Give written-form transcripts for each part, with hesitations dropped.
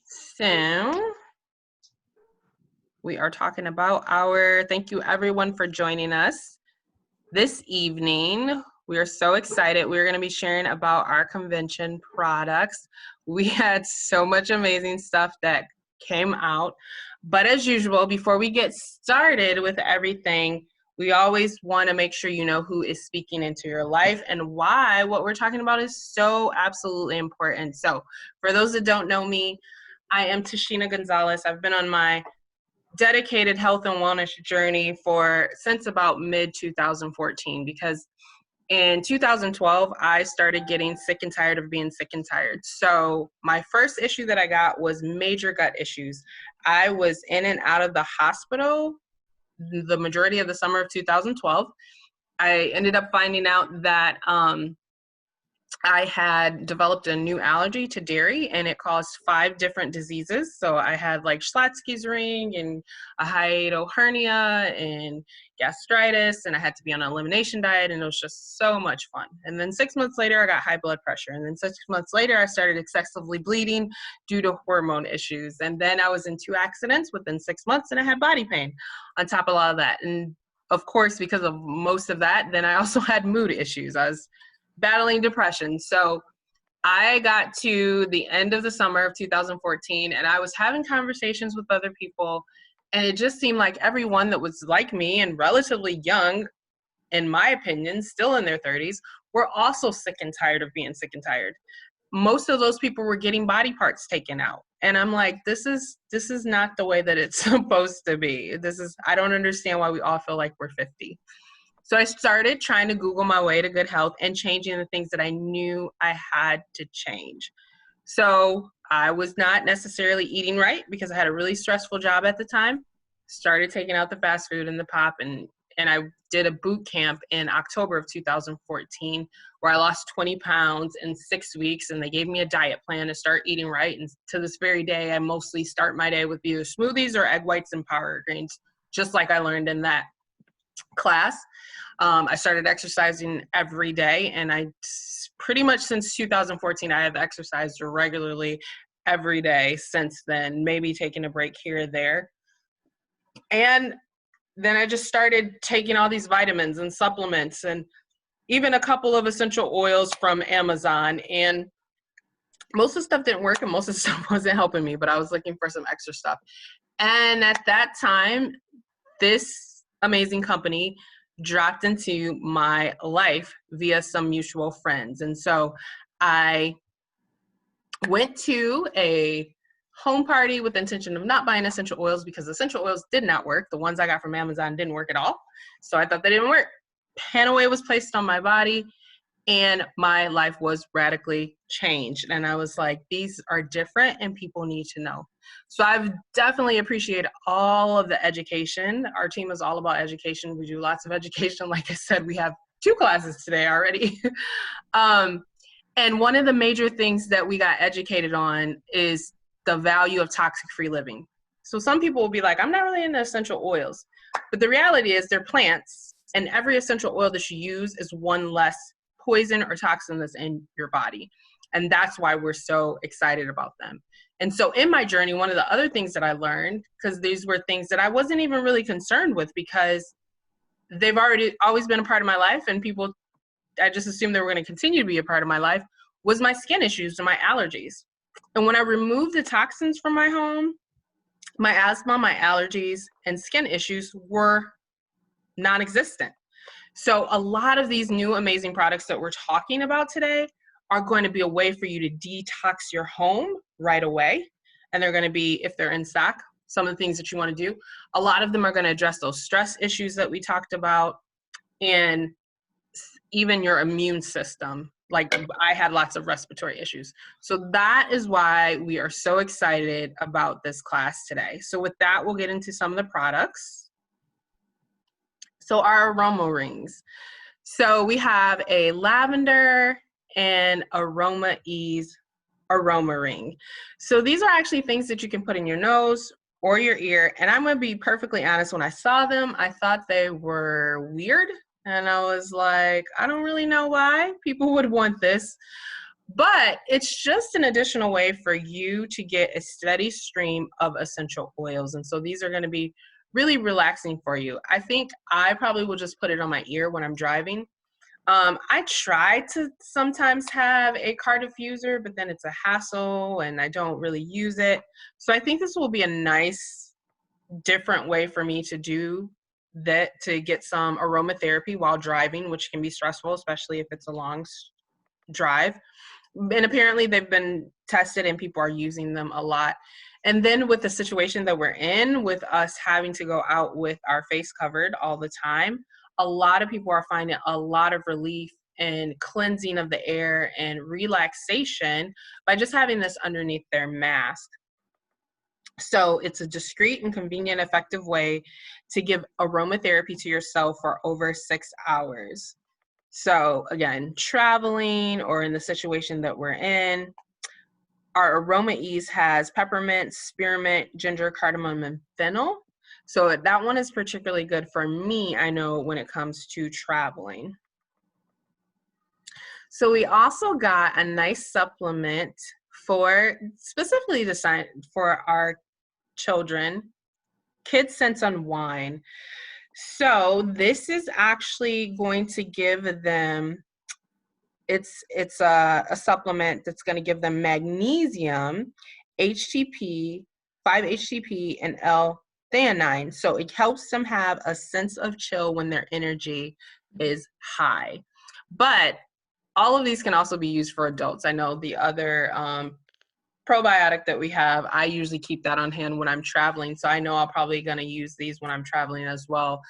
So we are talking about thank you everyone for joining us this evening. We are so excited. We're going to be sharing about our convention products. We had so much amazing stuff that came out. But as usual, before we get started with everything, we always want to make sure you know who is speaking into your life and why what we're talking about is so absolutely important. So for those that don't know me, I am Tashina Gonzalez. I've been on my dedicated health and wellness journey since about mid 2014, because in 2012 I started getting sick and tired of being sick and tired. So my first issue that I got was major gut issues. I was in and out of the hospital the majority of the summer of 2012. I ended up finding out that I had developed a new allergy to dairy, and it caused 5 different diseases. So I had like Schlattsky's ring and a hiatal hernia and gastritis, and I had to be on an elimination diet, and it was just so much fun. And then 6 months later, I got high blood pressure. And then 6 months later, I started excessively bleeding due to hormone issues. And then I was in 2 accidents within 6 months, and I had body pain on top of all of that. And of course, because of most of that, then I also had mood issues. I was battling depression. So I got to the end of the summer of 2014, and I was having conversations with other people, and it just seemed like everyone that was like me and relatively young, in my opinion, still in their 30s, were also sick and tired of being sick and tired. Most of those people were getting body parts taken out. And I'm like, this is not the way that it's supposed to be. I don't understand why we all feel like we're 50. So I started trying to Google my way to good health and changing the things that I knew I had to change. So I was not necessarily eating right because I had a really stressful job at the time. Started taking out the fast food and the pop, and I did a boot camp in October of 2014 where I lost 20 pounds in 6 weeks, and they gave me a diet plan to start eating right. And to this very day, I mostly start my day with either smoothies or egg whites and power greens, just like I learned in that class. I started exercising every day, and I pretty much since 2014, I have exercised regularly every day since then, maybe taking a break here or there. And then I just started taking all these vitamins and supplements and even a couple of essential oils from Amazon. And most of the stuff didn't work and most of the stuff wasn't helping me, but I was looking for some extra stuff. And at that time, this amazing company dropped into my life via some mutual friends. And so I went to a home party with the intention of not buying essential oils because essential oils did not work. The ones I got from Amazon didn't work at all. So I thought they didn't work. Panaway was placed on my body, and my life was radically changed. And I was like, these are different and people need to know. So I've definitely appreciated all of the education. Our team is all about education. We do lots of education. Like I said, we have 2 classes today already. And one of the major things that we got educated on is the value of toxic-free living. So some people will be like, I'm not really into essential oils. But the reality is they're plants, and every essential oil that you use is one less poison or toxin that's in your body. And that's why we're so excited about them. And so in my journey, one of the other things that I learned, because these were things that I wasn't even really concerned with because they've always been a part of my life, and I just assumed they were going to continue to be a part of my life, was my skin issues and my allergies. And when I removed the toxins from my home, my asthma, my allergies, and skin issues were non-existent. So a lot of these new amazing products that we're talking about today are going to be a way for you to detox your home right away. And they're going to be, if they're in stock, some of the things that you want to do. A lot of them are going to address those stress issues that we talked about, and even your immune system. Like I had lots of respiratory issues. So that is why we are so excited about this class today. So with that, we'll get into some of the products. So our Aroma Rings. So we have a lavender and aroma ease aroma ring. So these are actually things that you can put in your nose or your ear. And I'm going to be perfectly honest, when I saw them, I thought they were weird. And I was like, I don't really know why people would want this. But it's just an additional way for you to get a steady stream of essential oils. And so these are going to be really relaxing for you. I think I probably will just put it on my ear when I'm driving. I try to sometimes have a car diffuser, but then it's a hassle and I don't really use it. So I think this will be a nice, different way for me to do that, to get some aromatherapy while driving, which can be stressful, especially if it's a long drive. And apparently they've been tested and people are using them a lot. And then with the situation that we're in, with us having to go out with our face covered all the time, a lot of people are finding a lot of relief and cleansing of the air and relaxation by just having this underneath their mask. So it's a discreet and convenient, effective way to give aromatherapy to yourself for over 6 hours. So again, traveling or in the situation that we're in, our Aroma Ease has peppermint, spearmint, ginger, cardamom, and fennel. So that one is particularly good for me, I know, when it comes to traveling. So we also got a nice supplement for specifically designed for our children, Kids Sense on Wine. So this is actually going to give them, it's a supplement that's going to give them magnesium, HTP, 5-HTP, and L-theanine. So it helps them have a sense of chill when their energy is high. But all of these can also be used for adults. I know the other probiotic that we have, I usually keep that on hand when I'm traveling. So I know I'm probably going to use these when I'm traveling as well,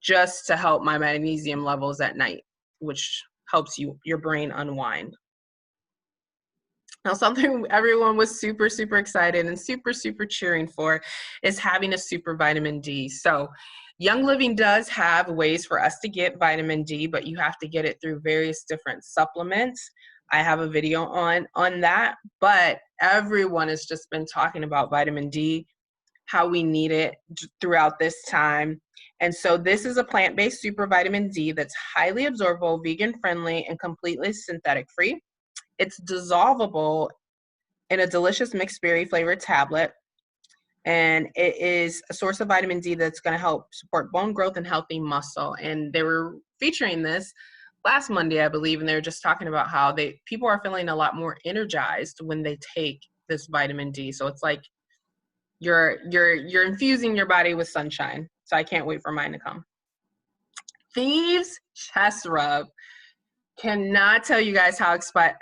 just to help my magnesium levels at night, which helps your brain unwind. Now, something everyone was super, super excited and super, super cheering for is having a super vitamin D. So Young Living does have ways for us to get vitamin D, but you have to get it through various different supplements. I have a video on that, but everyone has just been talking about vitamin D, how we need it throughout this time. And so this is a plant-based super vitamin D that's highly absorbable, vegan-friendly, and completely synthetic-free. It's dissolvable in a delicious mixed berry flavored tablet. And it is a source of vitamin D that's going to help support bone growth and healthy muscle. And they were featuring this last Monday, I believe, and they were just talking about how people are feeling a lot more energized when they take this vitamin D. So it's like you're infusing your body with sunshine. So I can't wait for mine to come. Thieves Chest Rub. Cannot tell you guys how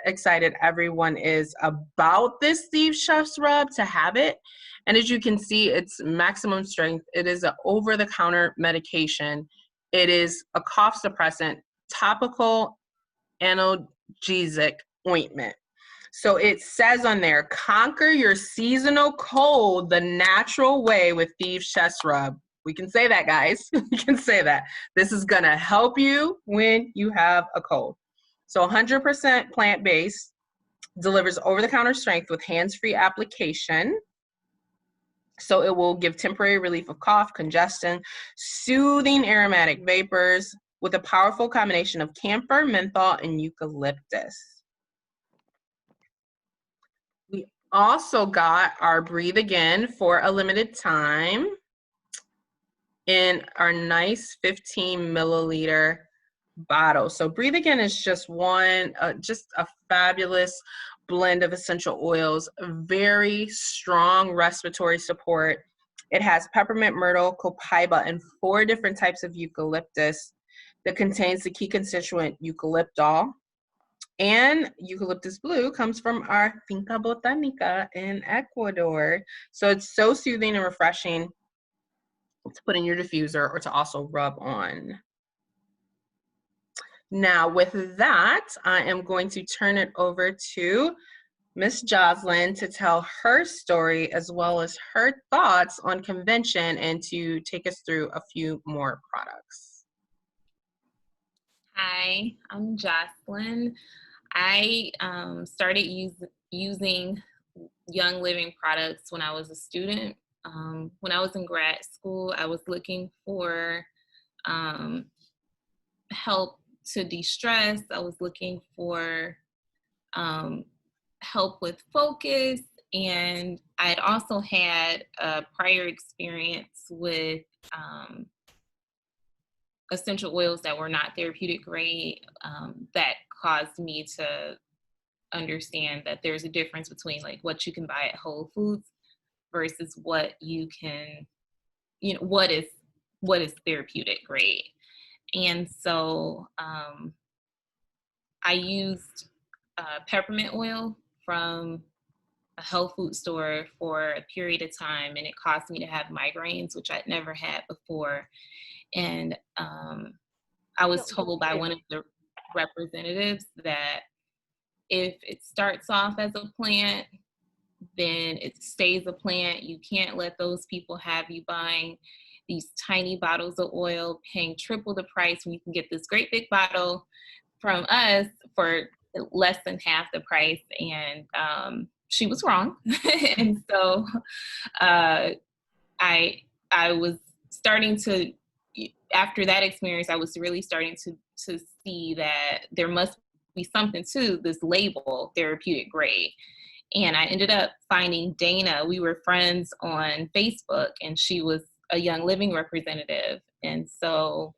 excited everyone is about this Thieves Chest Rub to have it. And as you can see, it's maximum strength. It is an over-the-counter medication. It is a cough suppressant, topical analgesic ointment. So it says on there, conquer your seasonal cold the natural way with Thieves Chest Rub. We can say that, guys. We can say that. This is going to help you when you have a cold. So 100% plant-based, delivers over-the-counter strength with hands-free application. So it will give temporary relief of cough, congestion, soothing aromatic vapors with a powerful combination of camphor, menthol, and eucalyptus. We also got our Breathe Again for a limited time in our nice 15 milliliter bottle. So Breathe Again is just just a fabulous blend of essential oils, very strong respiratory support. It has peppermint, myrtle, copaiba, and 4 different types of eucalyptus that contains the key constituent eucalyptol. And eucalyptus blue comes from our Finca Botanica in Ecuador. So it's so soothing and refreshing to put in your diffuser or to also rub on. Now, with that, I am going to turn it over to Miss Jocelyn to tell her story as well as her thoughts on convention and to take us through a few more products. Hi, I'm Jocelyn. I started using Young Living products when I was a student. When I was in grad school, I was looking for help to de-stress. I was looking for help with focus. And I had also had a prior experience with essential oils that were not therapeutic grade, that caused me to understand that there's a difference between like what you can buy at Whole Foods versus what you can, what is therapeutic grade. And so I used peppermint oil from a health food store for a period of time, and it caused me to have migraines, which I'd never had before. And I was told by one of the representatives that if it starts off as a plant, then it stays a plant. You can't let those people have you buying these tiny bottles of oil, paying triple the price when you can get this great big bottle from us for less than half the price. And she was wrong. And so I was starting to, after that experience, I was really starting to see that there must be something to this label, therapeutic grade. And I ended up finding Dana. We were friends on Facebook, and she was a Young Living representative. And so,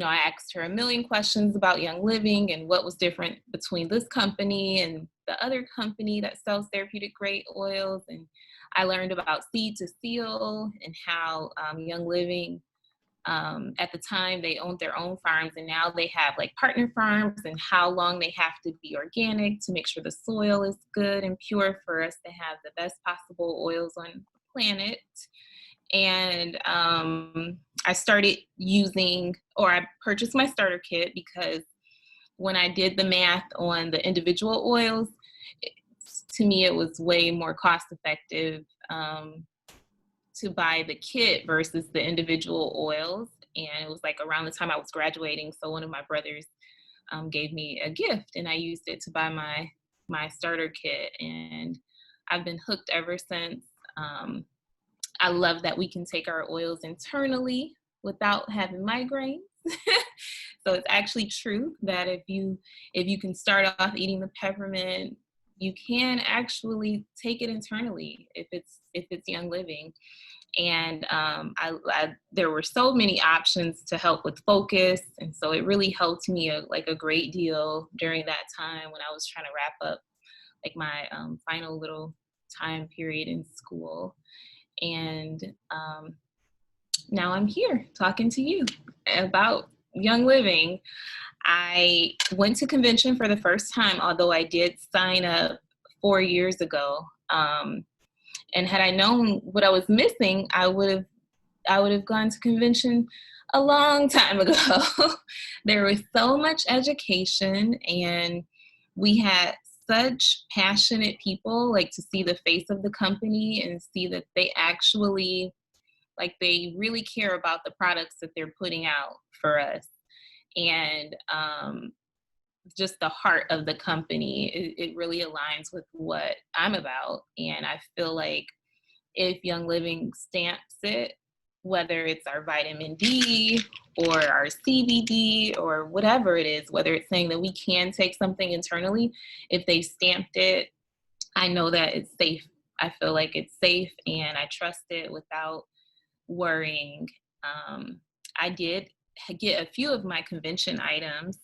I asked her a million questions about Young Living and what was different between this company and the other company that sells therapeutic grade oils. And I learned about seed to seal and how Young Living, at the time, they owned their own farms, and now they have like partner farms, and how long they have to be organic to make sure the soil is good and pure for us to have the best possible oils on the planet. And I started using, or I purchased my starter kit, because when I did the math on the individual oils, to me, it was way more cost effective to buy the kit versus the individual oils. And it was like around the time I was graduating. So one of my brothers gave me a gift, and I used it to buy my starter kit. And I've been hooked ever since. I love that we can take our oils internally without having migraines. So it's actually true that if you can start off eating the peppermint, you can actually take it internally if it's Young Living. And there were so many options to help with focus, and so it really helped me a great deal during that time when I was trying to wrap up like my final little time period in school. And now I'm here talking to you about Young Living. I went to convention for the first time, although I did sign up 4 years ago. And had I known what I was missing, I would have gone to convention a long time ago. There was so much education, and we had such passionate people, like to see the face of the company and see that they actually, like, they really care about the products that they're putting out for us. And just the heart of the company, it really aligns with what I'm about. And I feel like if Young Living stamps it, whether it's our vitamin D or our CBD or whatever it is, whether it's saying that we can take something internally, if they stamped it, I know that it's safe. I feel like it's safe, and I trust it without worrying. I did get a few of my convention items,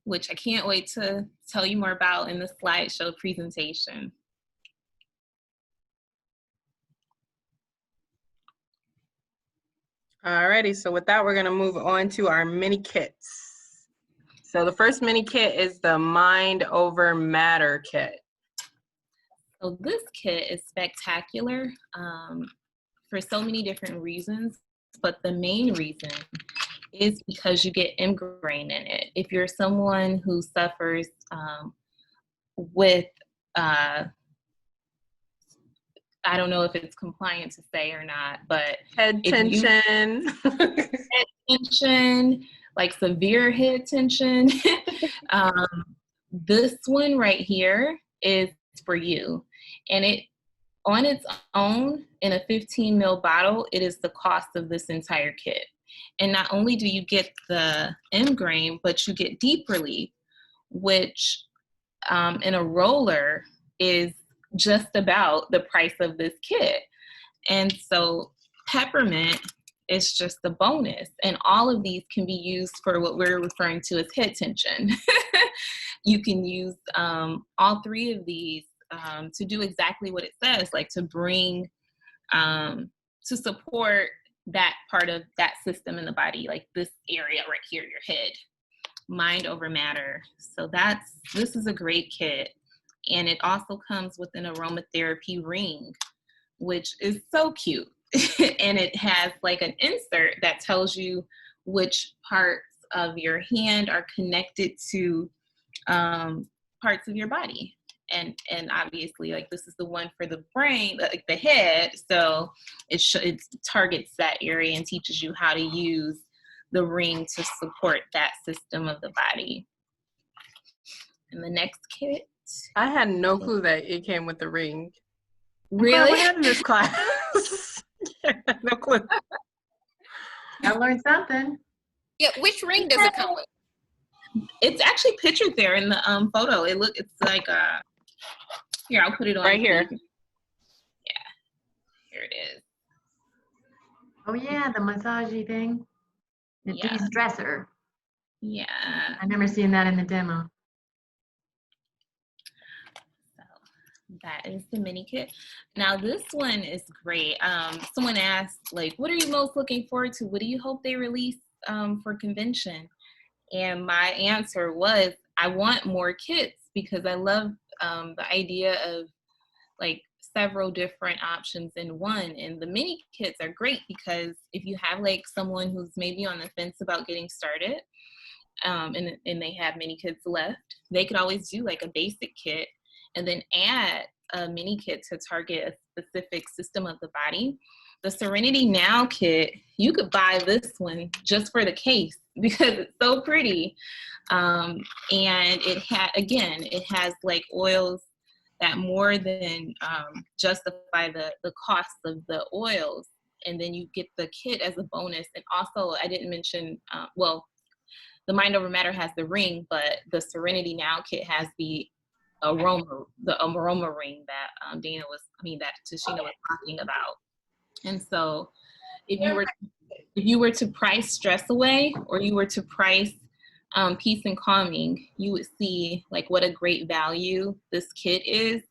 which I can't wait to tell you more about in the slideshow presentation. Alrighty, so with that, we're gonna move on to our mini kits. So the first mini kit is the Mind Over Matter kit. So this kit is spectacular for so many different reasons, but the main reason is because you get ingrained in it. If you're someone who suffers with, I don't know if it's compliant to say or not, but head tension. Head tension, like severe head tension. This one right here is for you. And it, on its own, in a 15 ml bottle, it is the cost of this entire kit. And not only do you get the M grain, but you get deep relief, which in a roller is just about the price of this kit. And so peppermint is just a bonus. And all of these can be used for what we're referring to as head tension. You can use all three of these to do exactly what it says, like to bring, to support that part of that system in the body, like this area right here, your head, mind over matter. So this is a great kit. And it also comes with an aromatherapy ring, which is so cute. And it has like an insert that tells you which parts of your hand are connected to parts of your body. And obviously, like, this is the one for the brain, like the head. So it targets that area and teaches you how to use the ring to support that system of the body. And the next kit. I had no clue that it came with the ring. Really? What happened in this class? Yeah, no clue. I learned something. Yeah, which ring does it come with? It's actually pictured there in the photo. It's like here, I'll put it on right here. Yeah, here it is. Oh yeah, the massagey thing. The Yeah. de-stressor. Yeah. I've never seen that in the demo. So that is the mini kit. Now this one is great. Someone asked, like, what are you most looking forward to? What do you hope they release for convention? And my answer was, I want more kits, because I love the idea of like several different options in one. And the mini kits are great because if you have like someone who's maybe on the fence about getting started, and they have mini kits left, they could always do like a basic kit and then add a mini kit to target a specific system of the body. The Serenity Now kit, you could buy this one just for the case because it's so pretty. And it has like oils that more than justify the cost of the oils. And then you get the kit as a bonus. And also, I didn't mention, the Mind Over Matter has the ring, but the Serenity Now kit has the aroma ring that that Tashina was talking about. And so if you were to price stress away, or you were to price peace and calming, you would see like what a great value this kit is.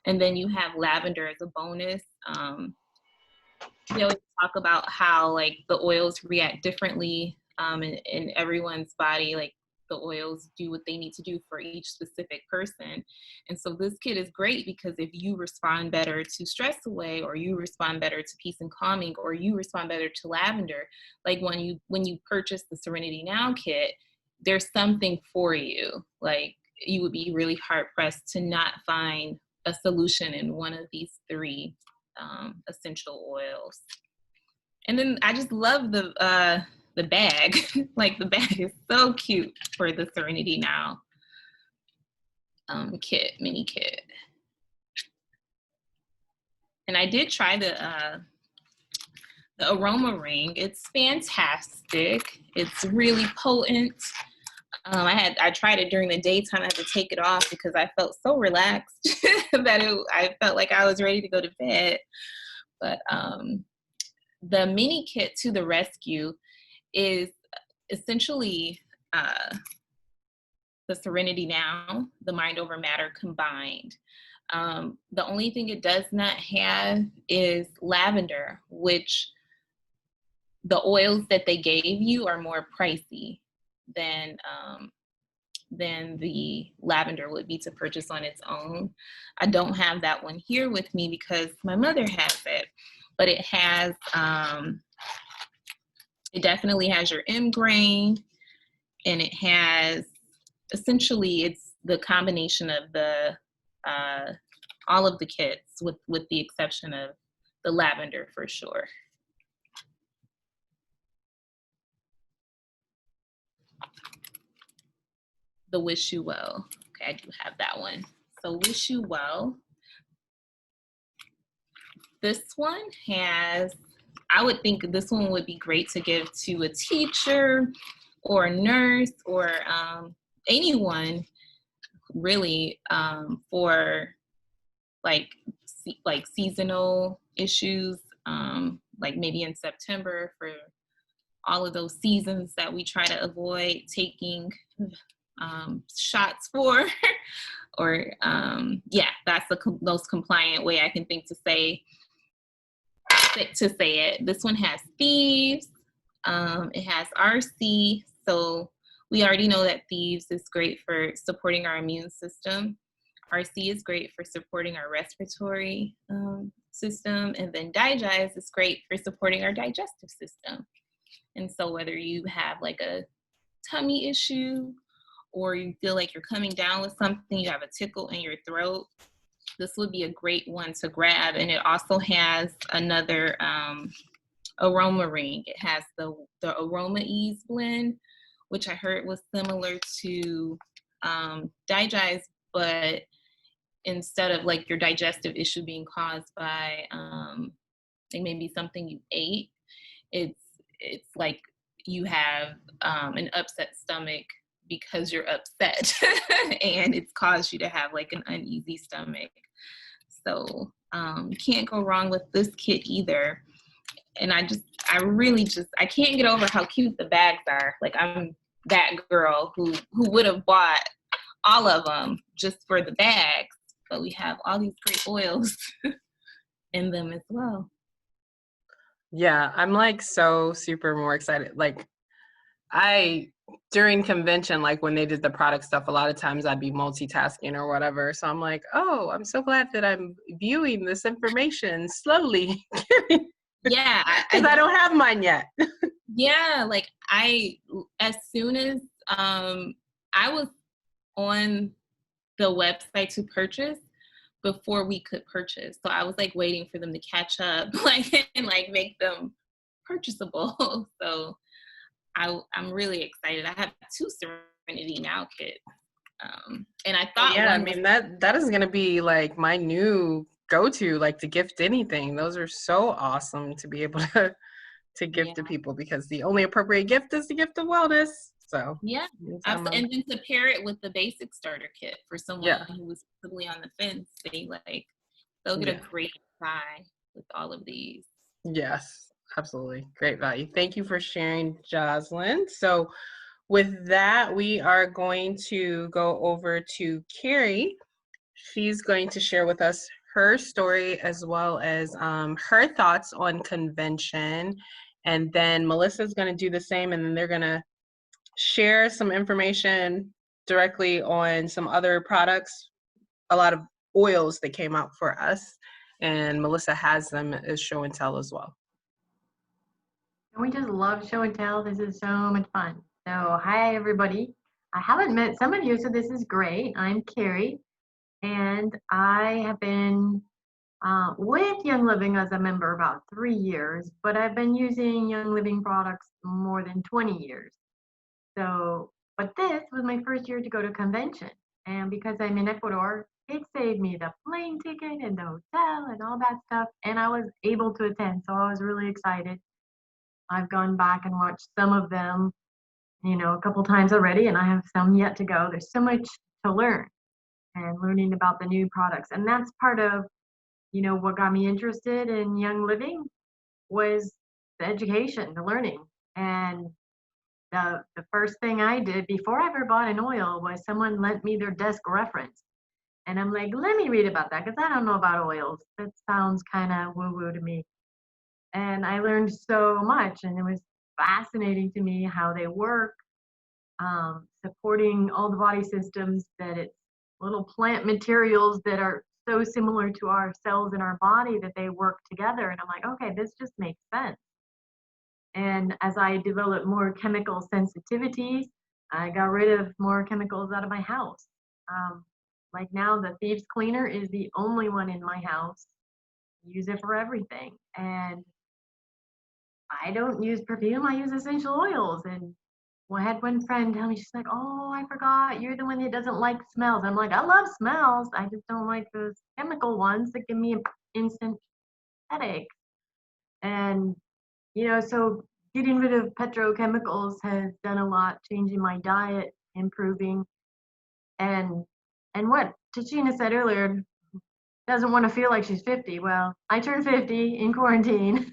And then you have lavender as a bonus. We always talk about how like the oils react differently in everyone's body. Like the oils do what they need to do for each specific person. And so this kit is great because if you respond better to stress away, or you respond better to peace and calming, or you respond better to lavender, like when you purchase the Serenity Now kit, there's something for you. Like you would be really hard pressed to not find a solution in one of these three essential oils. And then I just love the bag. Like the bag is so cute for the Serenity Now mini kit. And I did try the Aroma Ring. It's fantastic. It's really potent. I tried it during the daytime. I had to take it off because I felt so relaxed that I felt like I was ready to go to bed. But the mini kit to the rescue is essentially the Serenity Now, the Mind Over Matter combined. The only thing it does not have is lavender, which the oils that they gave you are more pricey than the lavender would be to purchase on its own. I don't have that one here with me because my mother has it, but it has, it definitely has your M grain, and it has, essentially it's the combination of the, all of the kits with the exception of the lavender for sure. The Wish You Well. Okay, I do have that one. So Wish You Well. This one has, I would think this one would be great to give to a teacher or a nurse or anyone really for like seasonal issues, like maybe in September for all of those seasons that we try to avoid taking shots for, or yeah, that's the most compliant way I can think to say it. This one has thieves. It has RC, so we already know that thieves is great for supporting our immune system. RC is great for supporting our respiratory system, and then Digest is great for supporting our digestive system. And so whether you have like a tummy issue or you feel like you're coming down with something, you have a tickle in your throat, this would be a great one to grab. And it also has another Aroma Ring. It has the Aroma Ease blend, which I heard was similar to Digest, but instead of like your digestive issue being caused by like maybe something you ate, it's like you have an upset stomach because you're upset and it's caused you to have like an uneasy stomach. So you can't go wrong with this kit either. And I can't get over how cute the bags are. Like, I'm that girl who would have bought all of them just for the bags, but we have all these great oils in them as well. Yeah, I'm like so super more excited. Like, during convention, like when they did the product stuff, a lot of times I'd be multitasking or whatever. So I'm like, oh, I'm so glad that I'm viewing this information slowly. Yeah. Because I don't have mine yet. Yeah, like as soon as I was on the website to purchase before we could purchase. So I was like waiting for them to catch up, like, and like make them purchasable. So I'm really excited. I have 2 Serenity Now kits. And I thought that is gonna be like my new go-to, like to gift anything. Those are so awesome to be able to give to people, because the only appropriate gift is the gift of wellness. So yeah, and then to pair it with the basic starter kit for someone who was possibly on the fence, they'll get a great buy with all of these. Yes, absolutely. Great value. Thank you for sharing, Jocelyn. So with that, we are going to go over to Carrie. She's going to share with us her story as well as her thoughts on convention. And then Melissa's going to do the same, and then they're going to share some information directly on some other products, a lot of oils that came out for us. And Melissa has them as show and tell as well. We just love show and tell. This is so much fun. So hi, everybody. I haven't met some of you, so this is great. I'm Carrie, and I have been with Young Living as a member about 3 years, but I've been using Young Living products more than 20 years. So, but this was my first year to go to convention. And because I'm in Ecuador, it saved me the plane ticket and the hotel and all that stuff. And I was able to attend. So I was really excited. I've gone back and watched some of them, a couple times already, and I have some yet to go. There's so much to learn and learning about the new products. And that's part of, what got me interested in Young Living was the education, the learning. And the first thing I did before I ever bought an oil was someone lent me their desk reference. And I'm like, let me read about that, because I don't know about oils. That sounds kind of woo-woo to me. And I learned so much, and it was fascinating to me how they work, supporting all the body systems, that it's little plant materials that are so similar to our cells in our body that they work together. And I'm like, okay, this just makes sense. And as I developed more chemical sensitivities, I got rid of more chemicals out of my house. Like now, the Thieves Cleaner is the only one in my house. Use it for everything. And I don't use perfume, I use essential oils. And I had one friend tell me, she's like, oh, I forgot, you're the one that doesn't like smells. I'm like, I love smells. I just don't like those chemical ones that give me an instant headache. And, so getting rid of petrochemicals has done a lot, changing my diet, improving. And And what Tachina said earlier, doesn't want to feel like she's 50. Well, I turned 50 in quarantine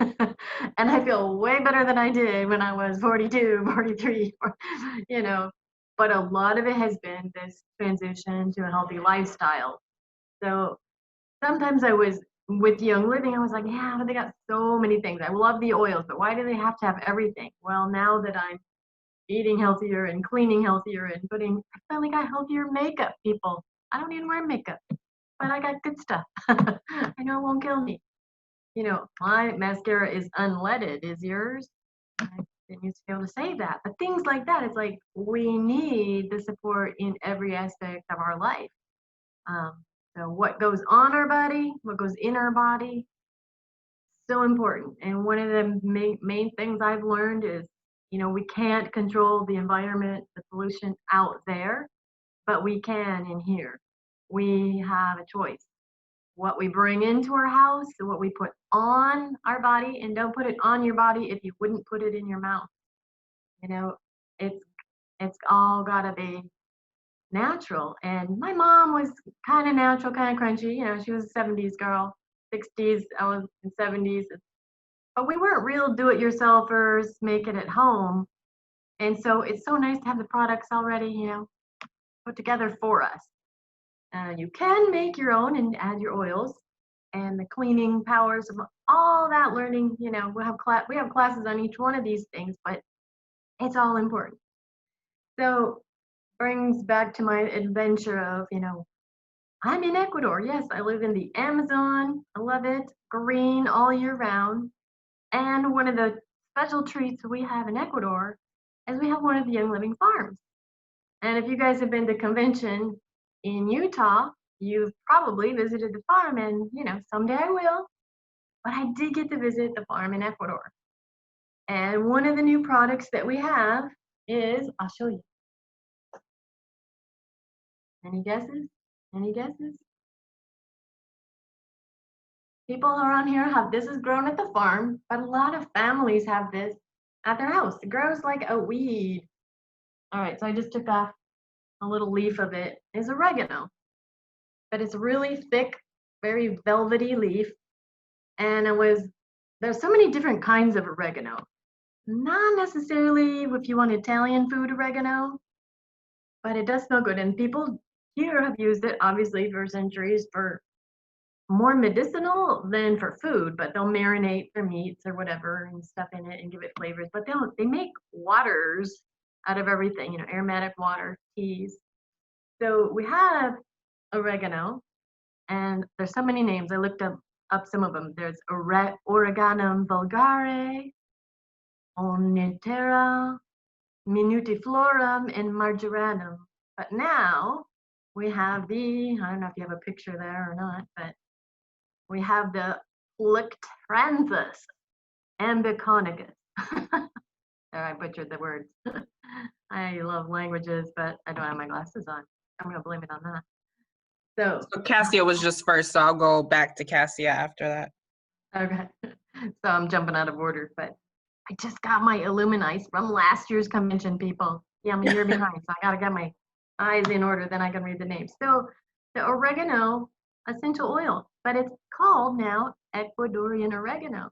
and I feel way better than I did when I was 42, 43, you know. But a lot of it has been this transition to a healthy lifestyle. So sometimes I was with Young Living, I was like, yeah, but they got so many things. I love the oils, but why do they have to have everything? Well, now that I'm eating healthier and cleaning healthier and I finally got healthier makeup, people. I don't even wear makeup, but I got good stuff. I know it won't kill me. You know, my mascara is unleaded. Is yours? I didn't used to be able to say that. But things like that, it's like we need the support in every aspect of our life. Um, so what goes on our body, what goes in our body, so important. And one of the main things I've learned is, you know, we can't control the environment, the pollution out there, but we can in here. We have a choice. What we bring into our house, what we put on our body, and don't put it on your body if you wouldn't put it in your mouth. You know, it's all gotta be natural. And my mom was kind of natural, kind of crunchy. You know, she was a 70s girl, 60s, I was in 70s. But we weren't real do-it-yourselfers, make it at home. And so it's so nice to have the products already, you know, put together for us. You can make your own and add your oils and the cleaning powers of all that learning. You know, we have classes on each one of these things, but it's all important. So brings back to my adventure of, you know, I'm in Ecuador. Yes, I live in the Amazon. I love it. Green all year round. And one of the special treats we have in Ecuador is we have one of the Young Living farms. And if you guys have been to convention in Utah, you've probably visited the farm, and you know, someday I will. But I did get to visit the farm in Ecuador. And one of the new products that we have is, I'll show you. Any guesses? Any guesses? People around here have this is grown at the farm, but a lot of families have this at their house. It grows like a weed. All right, so I just took off a little leaf of it. It's oregano, but it's really thick, very velvety leaf. And there's so many different kinds of oregano. Not necessarily if you want Italian food oregano, but it does smell good. And people here have used it obviously for centuries for more medicinal than for food, but they'll marinate their meats or whatever and stuff in it and give it flavors. But they make waters out of everything, you know, aromatic water, teas. So we have oregano, and there's so many names. I looked up some of them. There's Oreganum vulgare, Omnitera, Minutiflorum, and Marjoranum. But now we have I don't know if you have a picture there or not, but we have the Plectranthus ambiconicus. There, I butchered the words. I love languages, but I don't have my glasses on. I'm going to blame it on that. So Cassia was just first, so I'll go back to Cassia after that. Okay. So I'm jumping out of order, but I just got my Illuminice from last year's convention, people. Yeah, I'm a year behind, so I got to get my eyes in order, then I can read the names. So the oregano essential oil, but it's called now Ecuadorian oregano.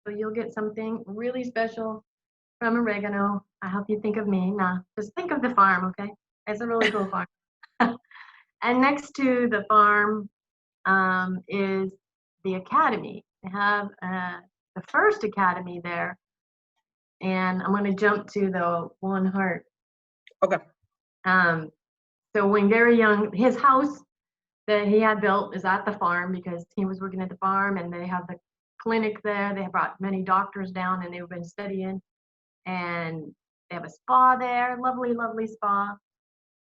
So you'll get something really special from oregano. I hope you think of me. Nah, just think of the farm, okay? It's a really cool farm. And next to the farm is the academy. They have the first academy there. And I'm going to jump to the One Heart. Okay. So when very young, his house that he had built is at the farm because he was working at the farm, and they have the clinic there. They have brought many doctors down, and they've been studying. And they have a spa there, lovely, lovely spa.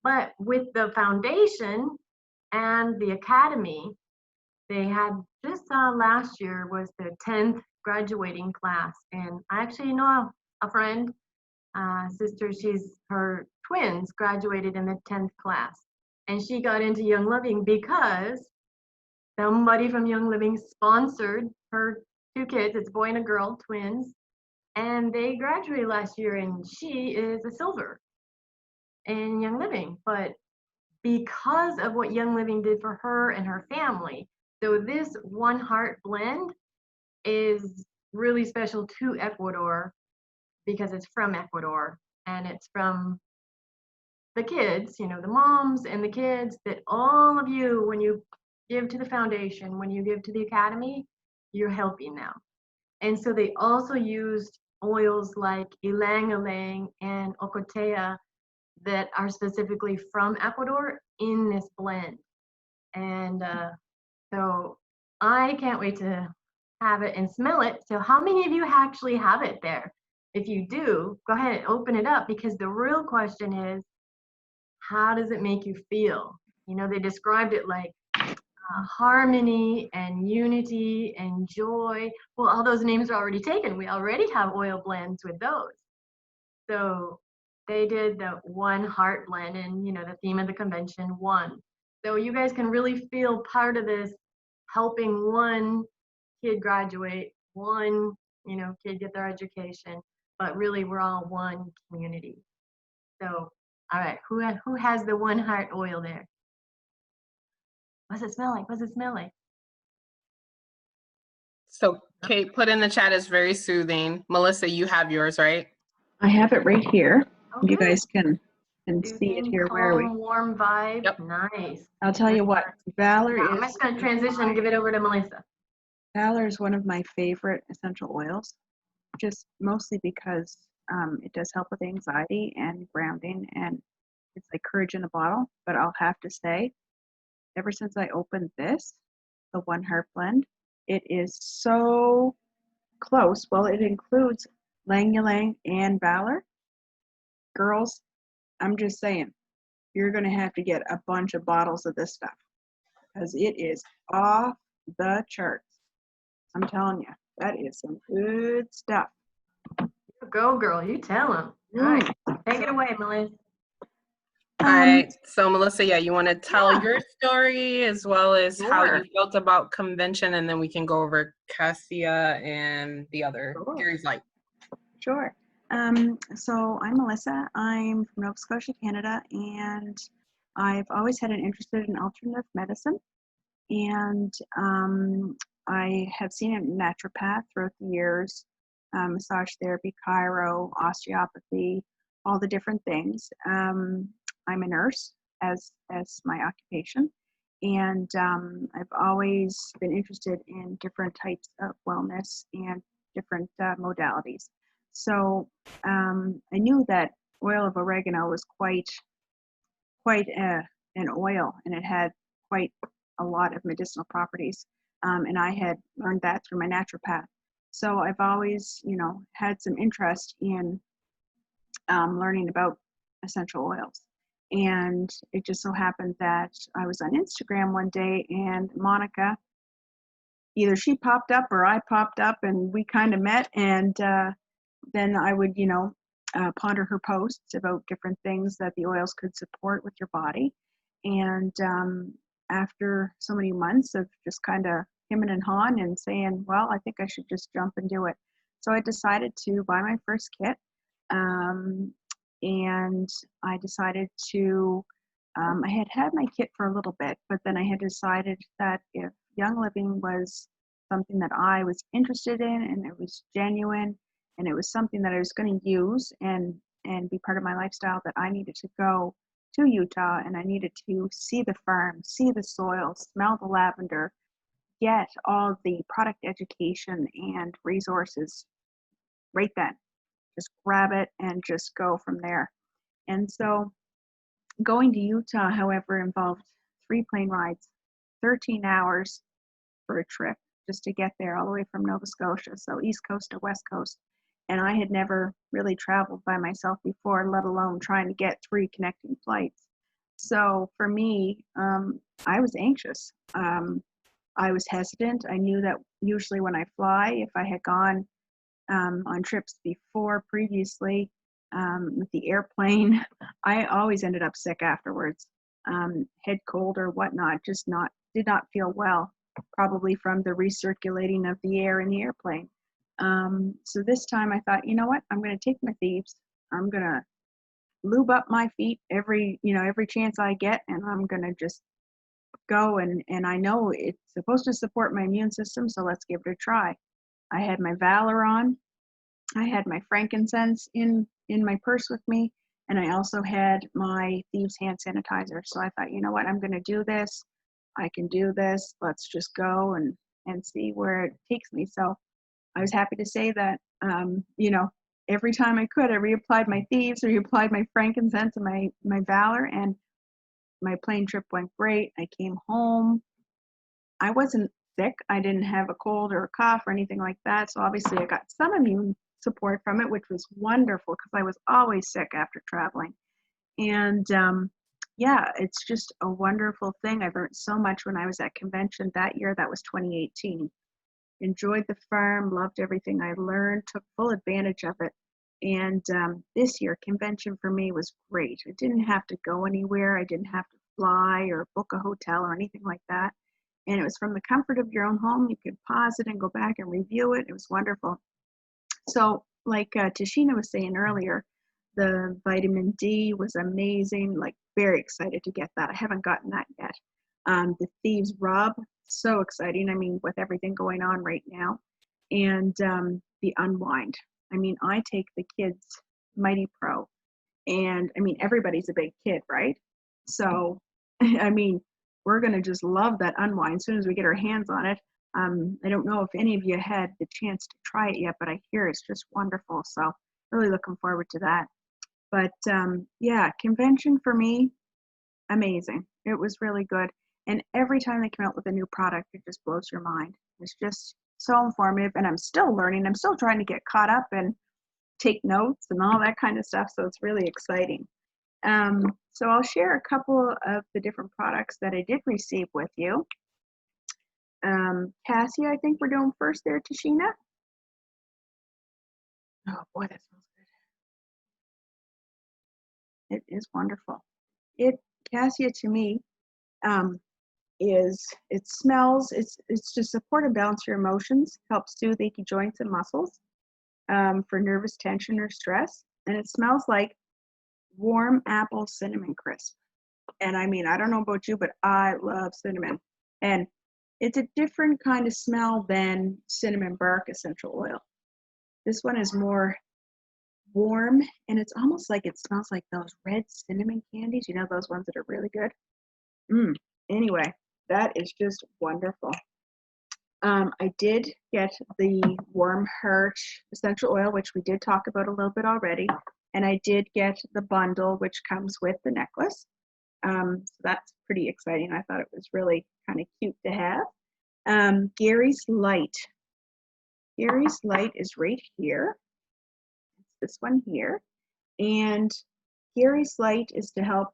But with the foundation and the academy, they had just last year was their 10th graduating class. And I actually know a friend, sister, her twins graduated in the 10th class. And she got into Young Living because somebody from Young Living sponsored her 2 kids. It's a boy and a girl, twins. And they graduated last year, and she is a silver in Young Living. But because of what Young Living did for her and her family. So this One Heart blend is really special to Ecuador because it's from Ecuador and it's from the kids, you know, the moms and the kids, that all of you, when you give to the foundation, when you give to the academy, you're helping them. And so they also used oils like ylang ylang and ocotea that are specifically from Ecuador in this blend. And so I can't wait to have it and smell it. So how many of you actually have it there? If you do, go ahead and open it up, because the real question is, how does it make you feel? You know, they described it like harmony and unity and joy. Well, all those names are already taken. We already have oil blends with those. So they did the One Heart blend, and you know, the theme of the convention, one. So you guys can really feel part of this, helping one kid graduate, one, you know, kid get their education, but really we're all one community. So, all right, who has the One Heart oil there? What's it smell like? What's it smell like? So Kate put in the chat, is very soothing. Melissa, you have yours, right? I have it right here. Oh, You good. guys can see it Soothing, here. Where are we? calm, warm vibe. Yep. Nice. I'll tell you what, Valor Now, I'm is just going to transition and give it over to Melissa. Valor is one of my favorite essential oils, just mostly because it does help with anxiety and grounding, and it's like courage in a bottle. But I'll have to say, ever since I opened this, the One Heart blend, it is so close. Well, it includes Lang Ylang and Valor. Girls, I'm just saying, you're going to have to get a bunch of bottles of this stuff because it is off the charts. I'm telling you, that is some good stuff. Go, girl. You tell them. All right. Take it away, Melissa. All right. So Melissa, yeah, you want to tell Yeah. your story as well as how you Sure. felt about convention, and then we can go over Cassia and the other Sure. series like. Sure. So I'm Melissa. I'm from Nova Scotia, Canada, and I've always had an interest in alternative medicine. And I have seen a naturopath throughout the years, massage therapy, chiro, osteopathy, all the different things. I'm a nurse as my occupation, and I've always been interested in different types of wellness and different modalities. So I knew that oil of oregano was quite an oil, and it had quite a lot of medicinal properties. And I had learned that through my naturopath. So I've always, had some interest in learning about essential oils. And it just so happened that I was on Instagram one day, and Monica, either she popped up or I popped up, and we kind of met. And then I would, ponder her posts about different things that the oils could support with your body. And after so many months of just kind of hemming and hawing and saying, well, I think I should just jump and do it. So I decided to buy my first kit. And I decided to, I had had my kit for a little bit, but then I had decided that if Young Living was something that I was interested in, and it was genuine, and it was something that I was going to use and be part of my lifestyle, that I needed to go to Utah, and I needed to see the farm, see the soil, smell the lavender, get all the product education and resources right then. Just grab it and just go from there. And so going to Utah, however, involved 3 plane rides, 13 hours for a trip just to get there, all the way from Nova Scotia, so East Coast to West Coast. And I had never really traveled by myself before, let alone trying to get 3 connecting flights. So for me, I was anxious. I was hesitant. I knew that usually when I fly, if I had gone on trips before previously with the airplane, I always ended up sick afterwards, head cold or whatnot, did not feel well, probably from the recirculating of the air in the airplane. So this time I thought, you know what, I'm going to take my thieves. I'm going to lube up my feet every chance I get, and I'm going to just go, and I know it's supposed to support my immune system, so let's give it a try. I had my Valor on. I had my frankincense in my purse with me, and I also had my Thieves hand sanitizer. So I thought, you know what, I'm going to do this. I can do this. Let's just go and see where it takes me. So I was happy to say that, every time I could, I reapplied my Thieves, reapplied my frankincense and my Valor, and my plane trip went great. I came home. I wasn't sick. I didn't have a cold or a cough or anything like that. So obviously I got some immune support from it, which was wonderful because I was always sick after traveling. And yeah, it's just a wonderful thing. I learned so much when I was at convention that year. That was 2018. Enjoyed the farm, loved everything I learned, took full advantage of it. And this year, convention for me was great. I didn't have to go anywhere. I didn't have to fly or book a hotel or anything like that. And it was from the comfort of your own home. You could pause it and go back and review it. It was wonderful. So like Tashina was saying earlier, the vitamin D was amazing, like very excited to get that. I haven't gotten that yet. The Thieves Rub, so exciting. I mean, with everything going on right now. And the Unwind. I mean, I take the kids Mighty Pro, and I mean, everybody's a big kid, right? So, I mean, we're going to just love that Unwind as soon as we get our hands on it. I don't know if any of you had the chance to try it yet, but I hear it's just wonderful. So really looking forward to that. But yeah, convention for me, amazing. It was really good. And every time they come out with a new product, it just blows your mind. It's just so informative, and I'm still learning. I'm still trying to get caught up and take notes and all that kind of stuff. So it's really exciting. So I'll share a couple of the different products that I did receive with you. Cassia, I think we're doing first there, Tashina. Oh boy, that smells good. It is wonderful. Cassia to me it smells, it's to support and balance your emotions, helps soothe achy joints and muscles for nervous tension or stress. And it smells like warm apple cinnamon crisp. And I mean, I don't know about you, but I love cinnamon. And it's a different kind of smell than cinnamon bark essential oil. This one is more warm, and it's almost like it smells like those red cinnamon candies, you know, those ones that are really good. Anyway, that is just wonderful. I did get the Warm Heart essential oil, which we did talk about a little bit already. And I did get the bundle, which comes with the necklace. So that's pretty exciting. I thought it was really kind of cute to have. Gary's Light. Gary's Light is right here. It's this one here. And Gary's Light is to help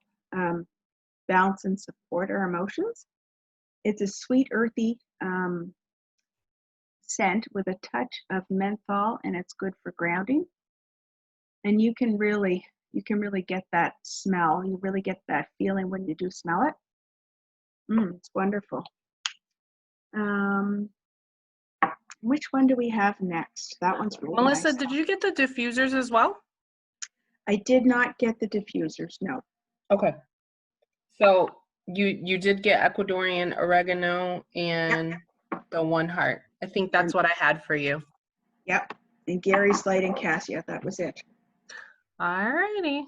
balance and support our emotions. It's a sweet, earthy scent with a touch of menthol, and it's good for grounding. And you can really get that smell. You really get that feeling when you do smell it. It's wonderful. Which one do we have next? That one's really Melissa, nice. did you get the diffusers as well? I did not get the diffusers, no. Okay. So you did get Ecuadorian oregano and the One Heart. I think that's what I had for you. Yep. And Gary's Light and Cassia, that was it. All righty.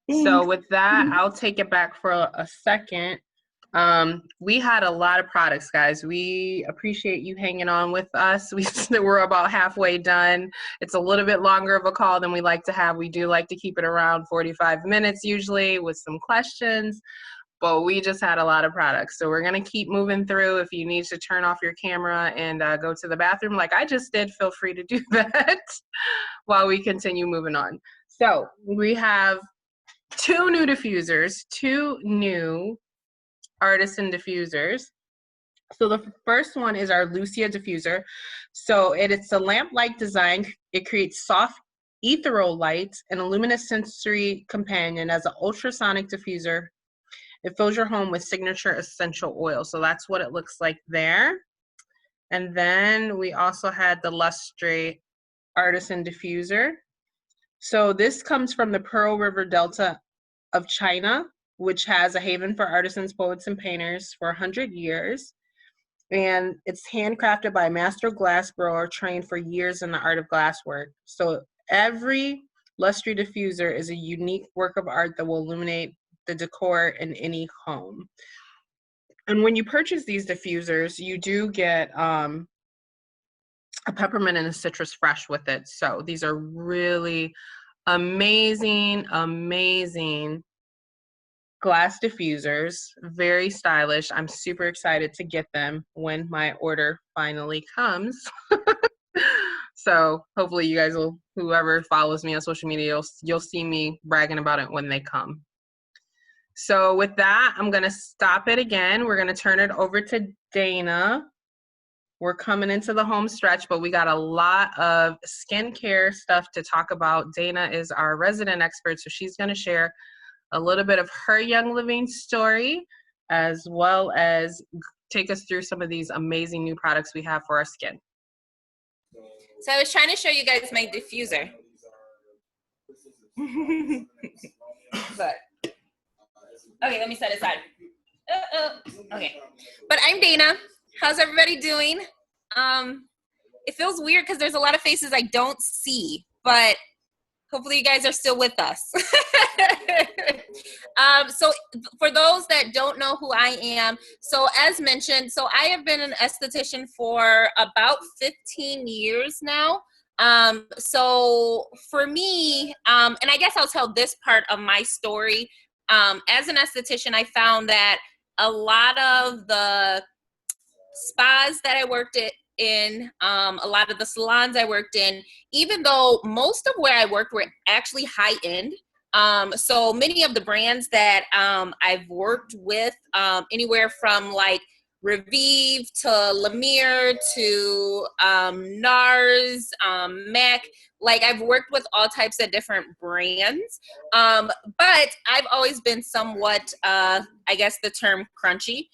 Thanks. So with that, I'll take it back for a second. We had a lot of products, guys. We appreciate you hanging on with us. We're about halfway done. It's a little bit longer of a call than we like to have. We do like to keep it around 45 minutes usually with some questions, but we just had a lot of products. So we're going to keep moving through. If you need to turn off your camera and go to the bathroom like I just did, feel free to do that while we continue moving on. So we have 2 new diffusers, 2 new Artisan diffusers. So the first one is our Lucia diffuser. So it's a lamp-like design. It creates soft ethereal lights and a luminous sensory companion as an ultrasonic diffuser. It fills your home with signature essential oil. So that's what it looks like there. And then we also had the Lustre Artisan diffuser. So this comes from the Pearl River Delta of China, which has a haven for artisans, poets, and painters for 100 years. And it's handcrafted by a master glass grower trained for years in the art of glasswork. So every Lustre diffuser is a unique work of art that will illuminate the decor in any home. And when you purchase these diffusers, you do get a peppermint and a citrus fresh with it. So these are really amazing, amazing glass diffusers, very stylish. I'm super excited to get them when my order finally comes. So hopefully you guys will, whoever follows me on social media, you'll see me bragging about it when they come. So with that, I'm gonna stop it again. We're gonna turn it over to Dana. We're coming into the home stretch, but we got a lot of skincare stuff to talk about. Dana is our resident expert, so she's gonna share a little bit of her Young Living story, as well as take us through some of these amazing new products we have for our skin. So I was trying to show you guys my diffuser. But, okay, let me set it aside. Okay, but I'm Dana. How's everybody doing? It feels weird because there's a lot of faces I don't see, but hopefully you guys are still with us. So for those that don't know who I am, so as mentioned, so I have been an esthetician for about 15 years now. So for me, and I guess I'll tell this part of my story. As an esthetician, I found that a lot of the spas that I worked in, a lot of the salons I worked in, even though most of where I worked were actually high end. So many of the brands that I've worked with, anywhere from like Revive to Lemire to NARS, MAC, like I've worked with all types of different brands. But I've always been somewhat, I guess the term crunchy.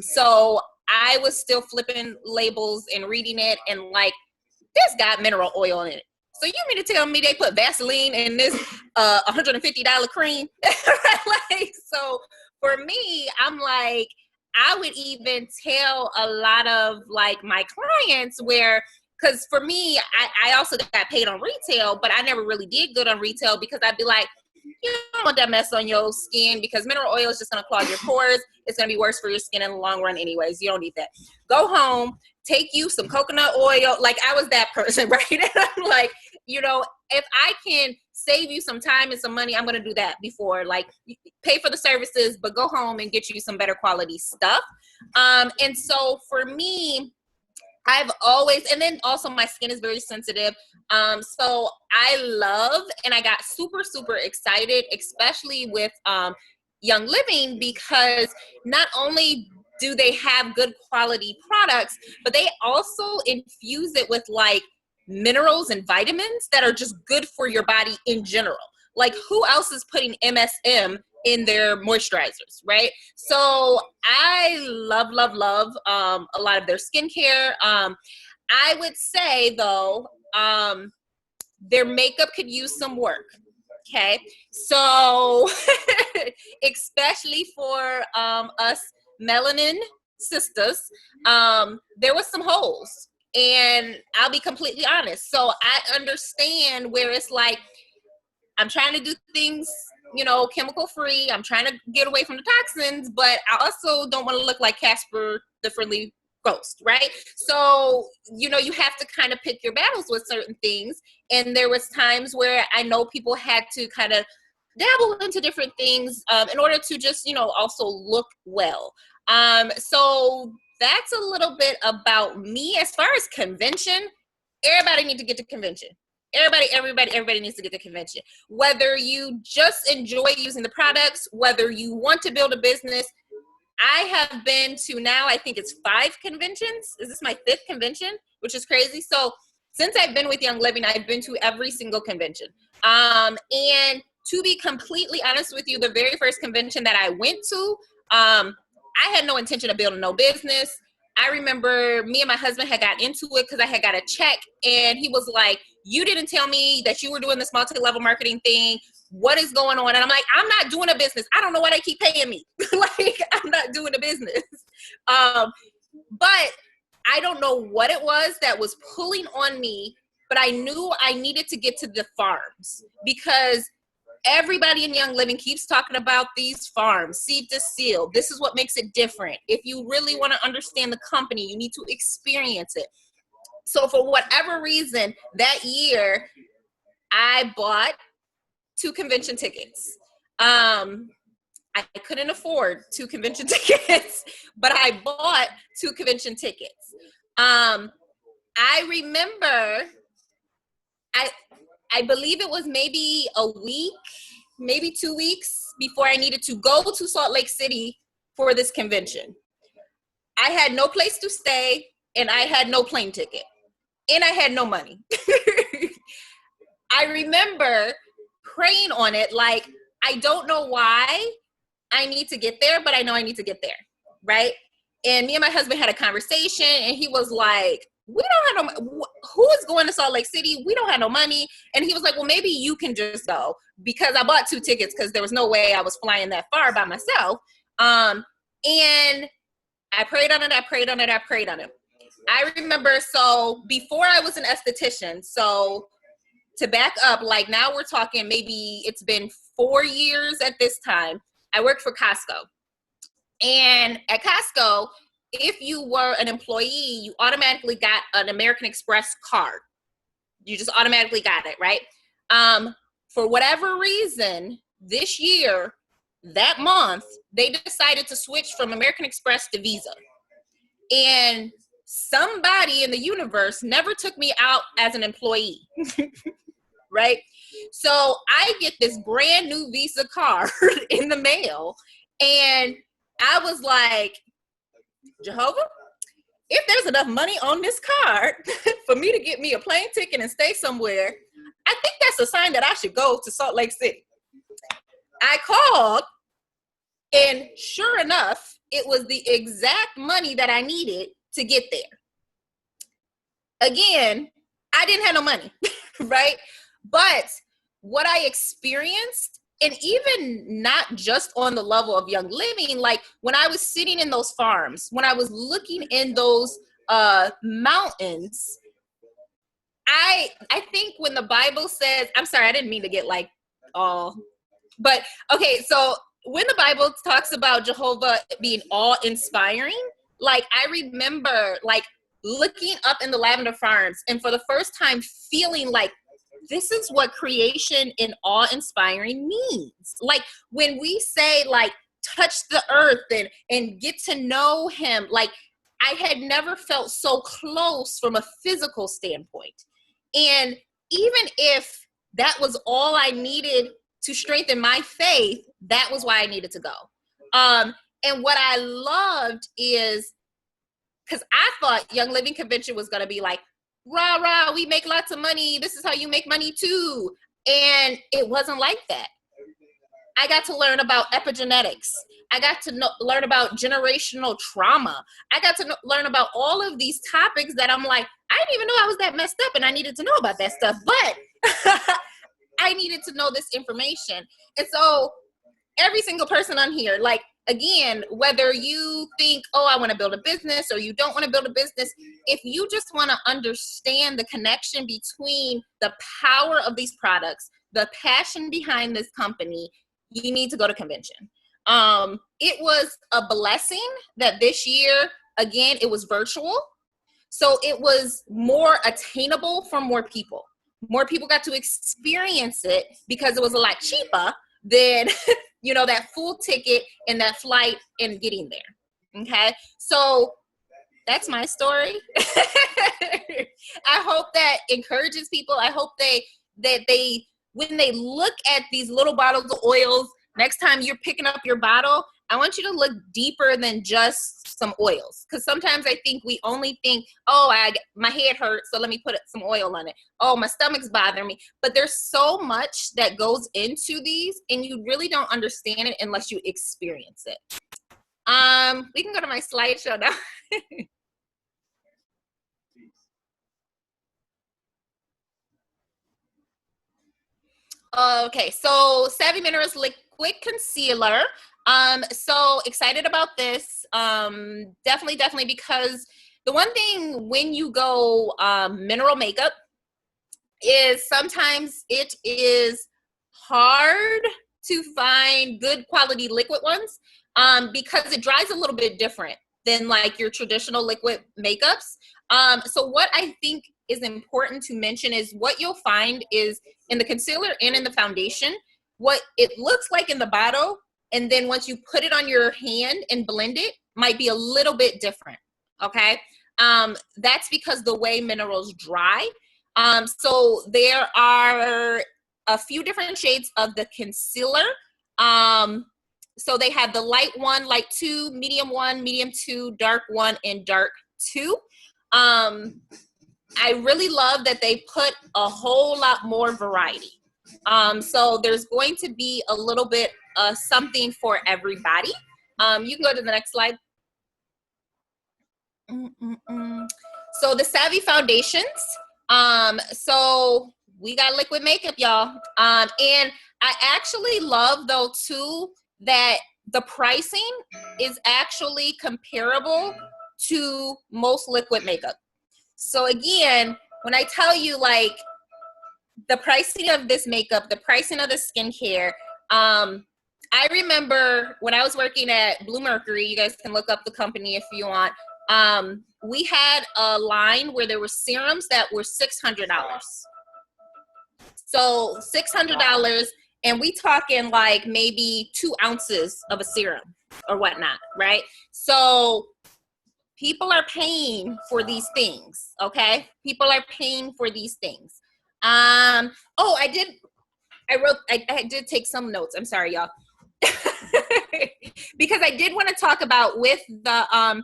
So I was still flipping labels and reading it and like, this got mineral oil in it. So you mean to tell me they put Vaseline in this $150 cream? Like, so for me, I'm like, I would even tell a lot of like my clients where, because for me, I also got paid on retail, but I never really did good on retail because I'd be like, you don't want that mess on your skin because mineral oil is just going to clog your pores. It's going to be worse for your skin in the long run anyways. You don't need that. Go home, take you some coconut oil. Like I was that person, right? And I'm like, you know, if I can save you some time and some money, I'm going to do that before like pay for the services, but go home and get you some better quality stuff. And so for me, I've always, and then also my skin is very sensitive. So I love, and I got super, super excited, especially with Young Living, because not only do they have good quality products, but they also infuse it with like minerals and vitamins that are just good for your body in general. Like who else is putting MSM in their moisturizers, right? So I love a lot of their skincare. I would say though, their makeup could use some work. Okay, so especially for us melanin sisters, there was some holes, and I'll be completely honest. So I understand where it's like, I'm trying to do things, you know, chemical free. I'm trying to get away from the toxins, but I also don't want to look like Casper the Friendly Ghost, right? So, you know, you have to kind of pick your battles with certain things. And there was times where I know people had to kind of dabble into different things in order to just, you know, also look well. So that's a little bit about me. As far as convention, everybody needs to get to convention. Everybody needs to get to convention. Whether you just enjoy using the products, whether you want to build a business. I have been to now, I think it's 5 conventions. Is this my 5th convention? Which is crazy. So since I've been with Young Living, I've been to every single convention. And to be completely honest with you, the very first convention that I went to, I had no intention of building no business. I remember me and my husband had got into it because I had got a check, and he was like, you didn't tell me that you were doing this multi-level marketing thing. What is going on? And I'm like, I'm not doing a business. I don't know why they keep paying me. Like, I'm not doing a business. But I don't know what it was that was pulling on me, but I knew I needed to get to the farms because everybody in Young Living keeps talking about these farms, seed to seal. This is what makes it different. If you really want to understand the company, you need to experience it. So for whatever reason, that year, I bought 2 convention tickets. I couldn't afford 2 convention tickets, but I bought 2 convention tickets. I remember, I believe it was maybe a week, maybe 2 weeks before I needed to go to Salt Lake City for this convention. I had no place to stay and I had no plane ticket and I had no money. I remember praying on it like, I don't know why I need to get there, but I know I need to get there, right? And me and my husband had a conversation and he was like, we don't have no, who is going to Salt Lake City? We don't have no money. And he was like, well, maybe you can just go, because I bought 2 tickets because there was no way I was flying that far by myself. And I prayed on it. I prayed on it. I prayed on it. I remember, so before I was an esthetician, so to back up, like now we're talking, maybe it's been 4 years at this time, I worked for Costco. And at Costco, if you were an employee, you automatically got an American Express card. You just automatically got it, right? For whatever reason, this year, that month, they decided to switch from American Express to Visa. And somebody in the universe never took me out as an employee, right? So I get this brand new Visa card in the mail, and I was like, Jehovah, if there's enough money on this card for me to get me a plane ticket and stay somewhere, I think that's a sign that I should go to Salt Lake City. I called, and sure enough, it was the exact money that I needed to get there. Again, I didn't have no money, right? But what I experienced, and even not just on the level of Young Living, like when I was sitting in those farms, when I was looking in those mountains, I think when the Bible says, I'm sorry, I didn't mean to get like all, but okay, so when the Bible talks about Jehovah being awe-inspiring, like I remember like looking up in the lavender farms and for the first time feeling like this is what creation in awe-inspiring means. Like when we say like touch the earth and get to know him, like I had never felt so close from a physical standpoint. And even if that was all I needed to strengthen my faith, that was why I needed to go. And what I loved is, because I thought Young Living Convention was going to be like, rah, rah, we make lots of money. This is how you make money too. And it wasn't like that. I got to learn about epigenetics. I got to learn about generational trauma. I got to learn about all of these topics that I'm like, I didn't even know I was that messed up and I needed to know about that stuff, but I needed to know this information. And so every single person on here, like, again, whether you think, oh, I want to build a business or you don't want to build a business, if you just want to understand the connection between the power of these products, the passion behind this company, you need to go to convention. It was a blessing that this year, again, it was virtual. So it was more attainable for more people. More people got to experience it because it was a lot cheaper than you know, that full ticket and that flight and getting there. Okay. So that's my story. I hope that encourages people. I hope that they, when they look at these little bottles of oils, next time you're picking up your bottle, I want you to look deeper than just some oils. Because sometimes I think we only think, oh, my head hurts, so let me put some oil on it. Oh, my stomach's bothering me. But there's so much that goes into these, and you really don't understand it unless you experience it. We can go to my slideshow now. Okay, so Savvy Minerals Liquid Concealer. So excited about this. Definitely because the one thing when you go mineral makeup is sometimes it is hard to find good quality liquid ones because it dries a little bit different than like your traditional liquid makeups. So what I think is important to mention is what you'll find is in the concealer and in the foundation, what it looks like in the bottle, and then once you put it on your hand and blend it, might be a little bit different, okay? That's because the way minerals dry. So there are a few different shades of the concealer. So they have the light 1, light 2, medium 1, medium 2, dark 1, and dark 2. I really love that they put a whole lot more variety. So there's going to be a little bit something for everybody. You can go to the next slide. So the Savvy foundations. So we got liquid makeup, y'all. And I actually love though too that the pricing is actually comparable to most liquid makeup. So again, when I tell you like the pricing of this makeup, the pricing of the skincare, I remember when I was working at Blue Mercury, you guys can look up the company if you want. We had a line where there were serums that were $600. So $600, and we talking like maybe 2 ounces of a serum or whatnot, right? So people are paying for these things, okay? People are paying for these things. Oh, I did take some notes. I'm sorry, y'all. Because I did want to talk about with the,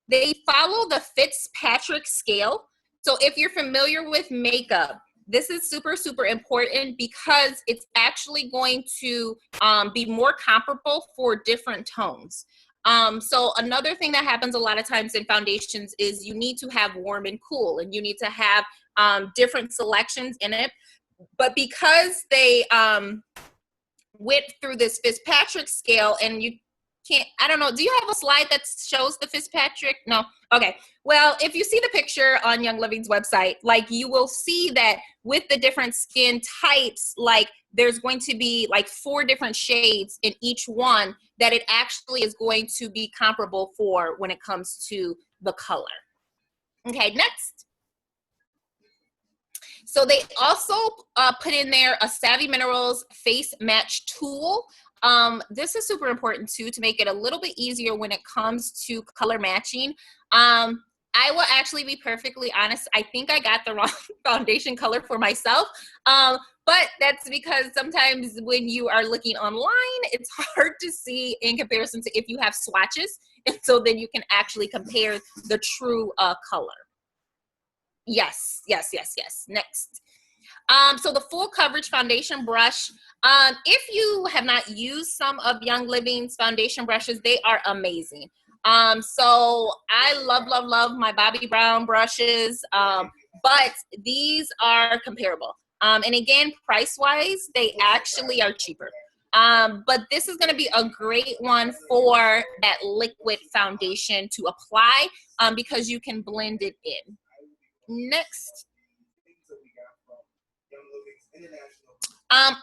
they follow the Fitzpatrick scale. So if you're familiar with makeup, this is super, super important because it's actually going to be more comparable for different tones. So another thing that happens a lot of times in foundations is you need to have warm and cool, and you need to have different selections in it. But because they went through this Fitzpatrick scale, and you can't, I don't know, do you have a slide that shows the Fitzpatrick? No? Okay. Well, if you see the picture on Young Living's website, like you will see that with the different skin types, like there's going to be like 4 different shades in each one that it actually is going to be comparable for when it comes to the color. Okay, next. So they also put in there a Savvy Minerals Face Match Tool. This is super important too, to make it a little bit easier when it comes to color matching. I will actually be perfectly honest. I think I got the wrong foundation color for myself. But that's because sometimes when you are looking online, it's hard to see in comparison to if you have swatches. And so then you can actually compare the true color. Yes. Next. So the full coverage foundation brush. If you have not used some of Young Living's foundation brushes, they are amazing. So I love my Bobbi Brown brushes, but these are comparable. And again, price-wise, they actually are cheaper. But this is going to be a great one for that liquid foundation to apply because you can blend it in. Next.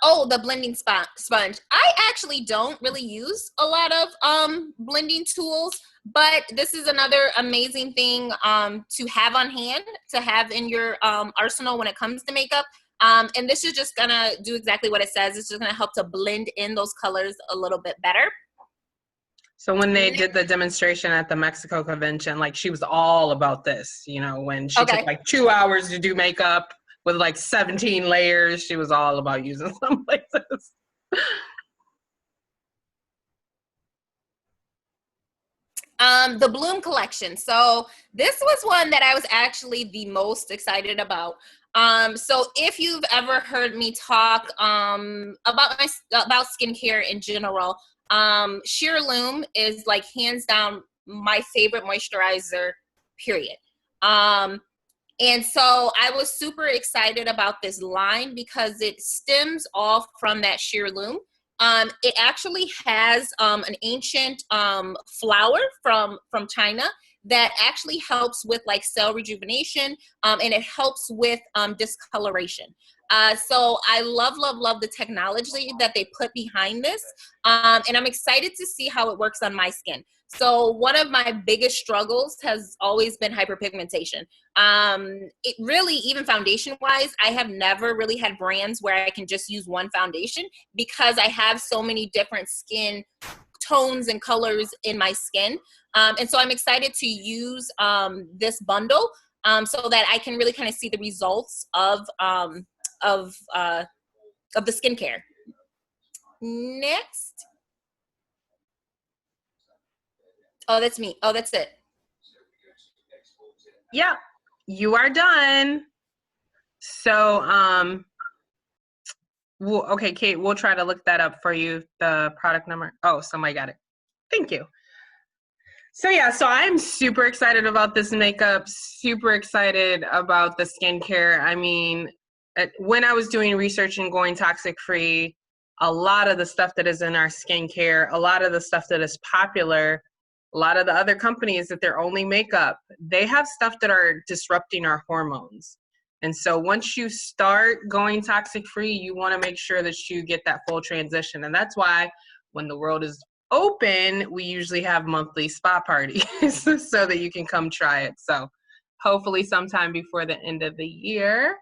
Oh, the blending sponge. I actually don't really use a lot of blending tools, but this is another amazing thing to have on hand, to have in your arsenal when it comes to makeup. And this is just gonna do exactly what it says. It's just gonna help to blend in those colors a little bit better. So when they did the demonstration at the Mexico convention, like she was all about this, you know, when she took like 2 hours to do makeup with like 17 layers, she was all about using some places. The Bloom collection. So this was one that I was actually the most excited about. So if you've ever heard me talk about skincare in general, Sheer Loom is like hands down my favorite moisturizer, period. And so I was super excited about this line because it stems off from that sheer loom. It actually has an ancient flower from China that actually helps with like cell rejuvenation, and it helps with discoloration. So I love the technology that they put behind this, and I'm excited to see how it works on my skin. So one of my biggest struggles has always been hyperpigmentation. It really, even foundation wise, I have never really had brands where I can just use one foundation because I have so many different skin tones and colors in my skin. And so I'm excited to use this bundle so that I can really kind of see the results of the skincare. Next. Oh, that's me. Oh, that's it. Yep, you are done. So, okay, Kate, we'll try to look that up for you, the product number. Oh, somebody got it. Thank you. So yeah, so I'm super excited about this makeup, super excited about the skincare. I mean, when I was doing research and going toxic free, a lot of the stuff that is in our skincare, a lot of the stuff that is popular, a lot of the other companies that they're only makeup, they have stuff that are disrupting our hormones. And so once you start going toxic free, you want to make sure that you get that full transition. And that's why when the world is open, we usually have monthly spa parties so that you can come try it. So hopefully sometime before the end of the year,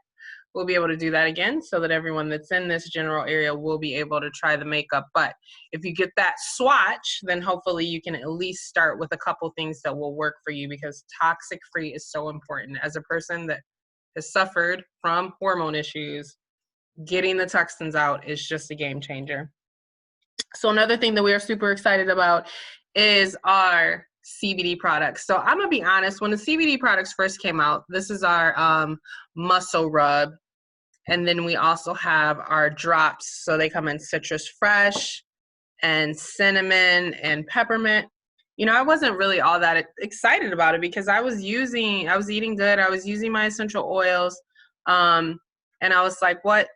we'll be able to do that again so that everyone that's in this general area will be able to try the makeup. But if you get that swatch, then hopefully you can at least start with a couple things that will work for you, because toxic free is so important. As a person that has suffered from hormone issues, getting the toxins out is just a game changer. So another thing that we are super excited about is our CBD products. So I'm gonna be honest, when the CBD products first came out, this is our muscle rub. And then we also have our drops. So they come in citrus fresh and cinnamon and peppermint. You know, I wasn't really all that excited about it because I was eating good. I was using my essential oils. And I was like, what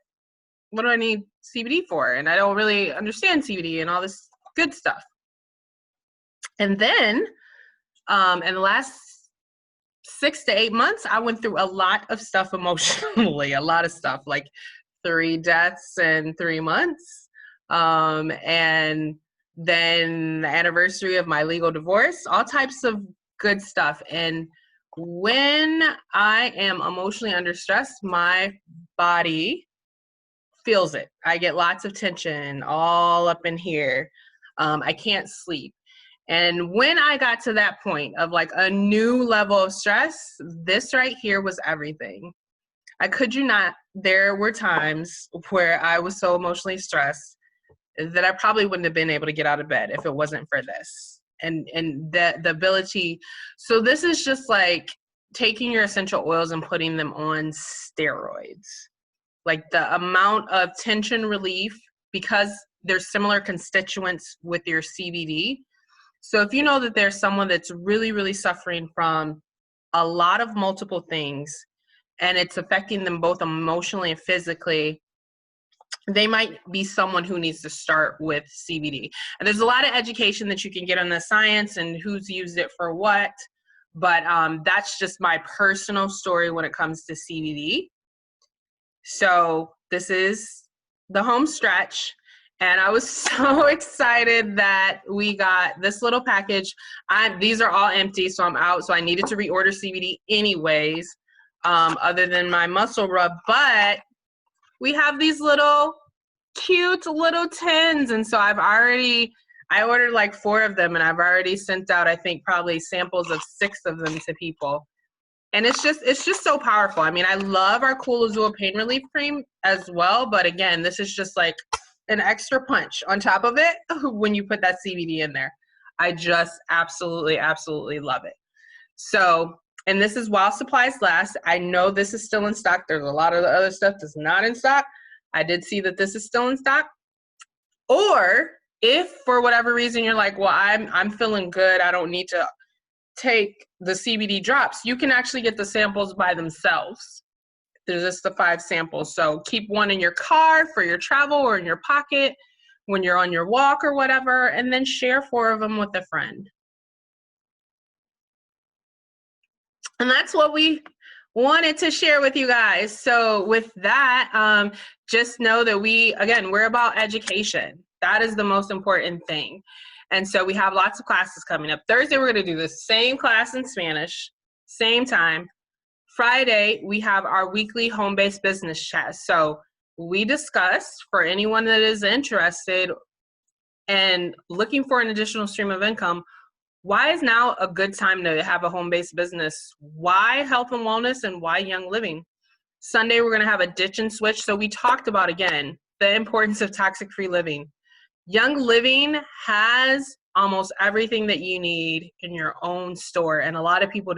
do I need CBD for? And I don't really understand CBD and all this good stuff. And then in the last 6 to 8 months, I went through a lot of stuff emotionally, a lot of stuff, like 3 deaths in 3 months. And then the anniversary of my legal divorce, all types of good stuff. And when I am emotionally under stress, my body feels it. I get lots of tension all up in here. I can't sleep. And when I got to that point of like a new level of stress, this right here was everything. I kid you not, there were times where I was so emotionally stressed that I probably wouldn't have been able to get out of bed if it wasn't for this. And the ability, so this is just like taking your essential oils and putting them on steroids. Like the amount of tension relief, because there's similar constituents with your CBD. So if you know that there's someone that's really, really suffering from a lot of multiple things and it's affecting them both emotionally and physically, they might be someone who needs to start with CBD. And there's a lot of education that you can get on the science and who's used it for what, but that's just my personal story when it comes to CBD. So this is the home stretch. And I was so excited that we got this little package. These are all empty, so I'm out. So I needed to reorder CBD anyways, other than my muscle rub. But we have these little cute little tins. And so I ordered like 4 of them, and I've already sent out, I think, probably samples of 6 of them to people. And it's just so powerful. I mean, I love our Cool Azul Pain Relief Cream as well. But again, this is just like an extra punch on top of it when you put that CBD in there. I just absolutely, absolutely love it. So, and this is while supplies last. I know this is still in stock. There's a lot of the other stuff that's not in stock. I did see that this is still in stock. Or if for whatever reason you're like, well, I'm feeling good, I don't need to take the CBD drops, you can actually get the samples by themselves. There's just the 5 samples. So keep one in your car for your travel or in your pocket when you're on your walk or whatever, and then share 4 of them with a friend. And that's what we wanted to share with you guys. So with that, just know that we're about education. That is the most important thing. And so we have lots of classes coming up. Thursday, we're going to do the same class in Spanish, same time. Friday, we have our weekly home-based business chat. So we discussed, for anyone that is interested and looking for an additional stream of income, why is now a good time to have a home-based business? Why health and wellness, and why young living? Sunday, we're going to have a ditch and switch. So we talked about, again, the importance of toxic-free living. Young Living has almost everything that you need in your own store, and a lot of people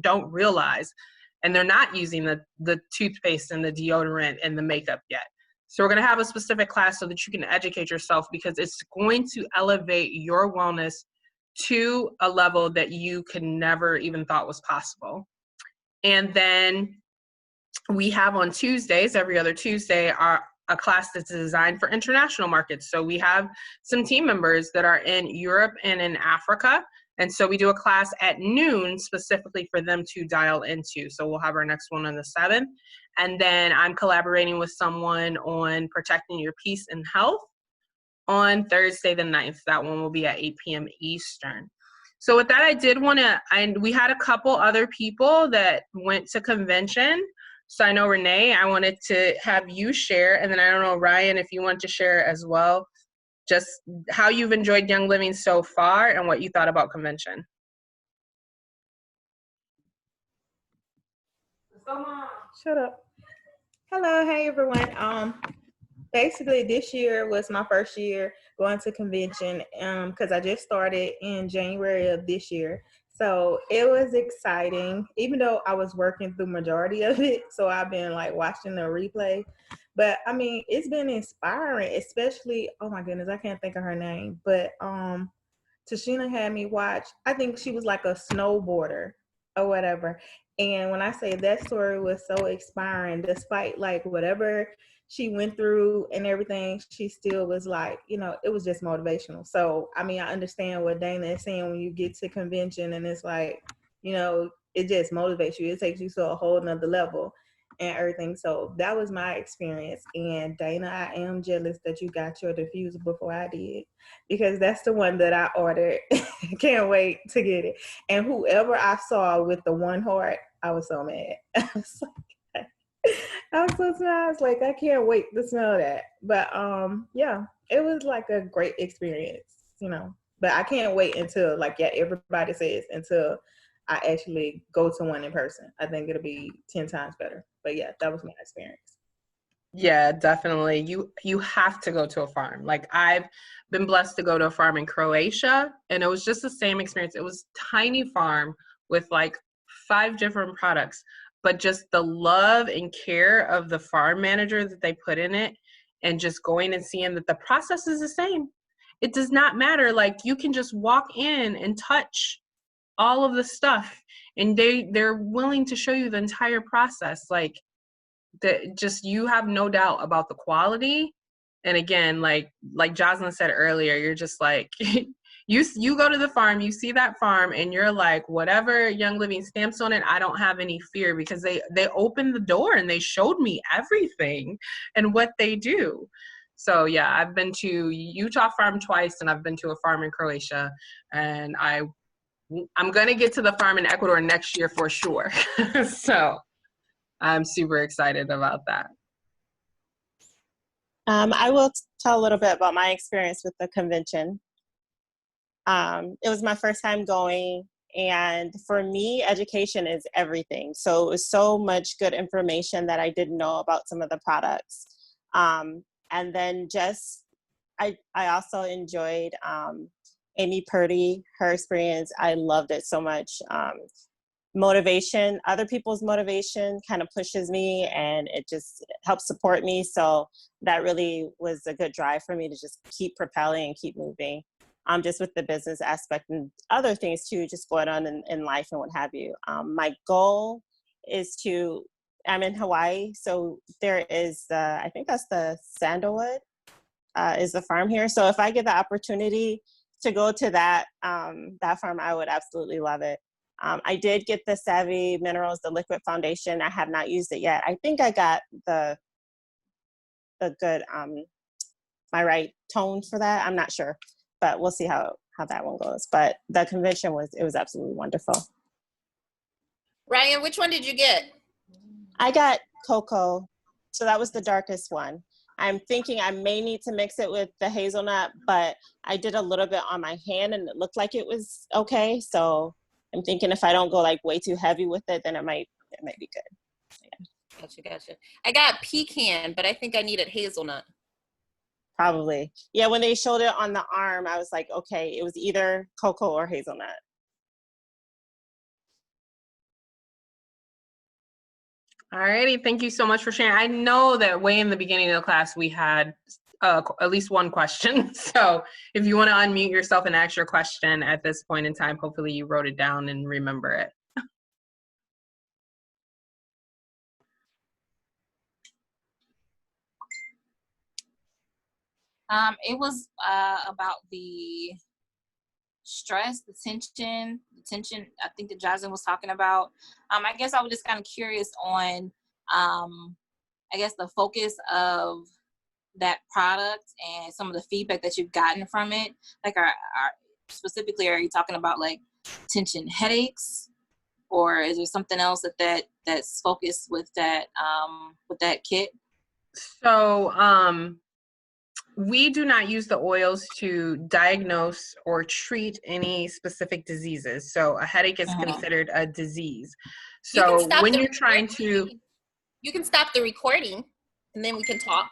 don't realize, and they're not using the toothpaste and the deodorant and the makeup yet. So we're going to have a specific class so that you can educate yourself, because it's going to elevate your wellness to a level that you could never even thought was possible. And then we have on Tuesdays, every other Tuesday, a class that's designed for international markets. So we have some team members that are in Europe and in Africa. And so we do a class at noon specifically for them to dial into. So we'll have our next one on the 7th. And then I'm collaborating with someone on protecting your peace and health on Thursday the 9th. That one will be at 8 p.m. Eastern. So with that, I did want to, and we had a couple other people that went to convention. So I know, Renee, I wanted to have you share, and then I don't know, Ryan, if you want to share as well, just how you've enjoyed Young Living so far and what you thought about convention. Shut up. Hello, hey everyone. Basically this year was my first year going to convention because I just started in January of this year. So it was exciting, even though I was working through majority of it. So I've been like watching the replay. But I mean, it's been inspiring, especially, oh my goodness, I can't think of her name. But Tashina had me watch, I think she was like a snowboarder or whatever. And when I say that story was so inspiring, despite like whatever she went through and everything, she still was like, you know, it was just motivational. So, I mean, I understand what Dana is saying when you get to convention and it's like, you know, it just motivates you. It takes you to a whole nother level and everything. So that was my experience. And Dana, I am jealous that you got your diffuser before I did, because that's the one that I ordered. Can't wait to get it. And whoever I saw with the 1 heart, I was so mad. I was so sad. I was like, I can't wait to smell that. But yeah, it was like a great experience, you know. But I can't wait until, like, yeah, everybody says, until I actually go to one in person. I think it'll be 10 times better. But yeah, that was my experience. Yeah, definitely. You have to go to a farm. Like, I've been blessed to go to a farm in Croatia, and it was just the same experience. It was a tiny farm with like 5 different products, but just the love and care of the farm manager that they put in it, and just going and seeing that the process is the same. It does not matter. Like, you can just walk in and touch all of the stuff, and they're willing to show you the entire process. Like, just, you have no doubt about the quality. And again, like Jocelyn said earlier, you're just like, you go to the farm, you see that farm, and you're like, whatever Young Living stamps on it, I don't have any fear, because they opened the door and they showed me everything and what they do. So yeah, I've been to Utah farm twice, and I've been to a farm in Croatia, and I'm gonna get to the farm in Ecuador next year for sure. So I'm super excited about that. I will tell a little bit about my experience with the convention. It was my first time going, and for me, education is everything. So it was so much good information that I didn't know about some of the products. And then just, I also enjoyed Amy Purdy, her experience. I loved it so much. Motivation, other people's motivation kind of pushes me, and it just helps support me. So that really was a good drive for me to just keep propelling and keep moving. just with the business aspect and other things too, just going on in life and what have you. My goal is I'm in Hawaii, so there is I think that's the sandalwood is the farm here. So if I get the opportunity to go to that farm, I would absolutely love it. I did get the Savvy Minerals, the liquid foundation. I have not used it yet. I think I got the good my right tone for that. I'm not sure, but we'll see how that one goes. But the convention was absolutely wonderful. Ryan, which one did you get? I got cocoa, so that was the darkest one. I'm thinking I may need to mix it with the hazelnut, but I did a little bit on my hand and it looked like it was okay. So I'm thinking if I don't go like way too heavy with it, then it might be good. Yeah. Gotcha. I got pecan, but I think I needed hazelnut. Probably. Yeah, when they showed it on the arm, I was like, okay, it was either cocoa or hazelnut. Alrighty, thank you so much for sharing. I know that way in the beginning of the class we had at least one question. So if you want to unmute yourself and ask your question at this point in time, hopefully you wrote it down and remember it. It was about the stress, the tension I think that Jocelyn was talking about. I guess I was just kind of curious on, I guess, the focus of that product and some of the feedback that you've gotten from it. Like, specifically, are you talking about like tension headaches, or is there something else that's focused with that kit? So we do not use the oils to diagnose or treat any specific diseases. So a headache is considered a disease. So when you're trying to... You can stop the recording and then we can talk.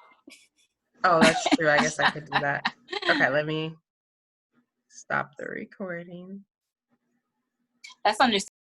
Oh, that's true. I guess I could do that. Okay, let me stop the recording. That's understandable.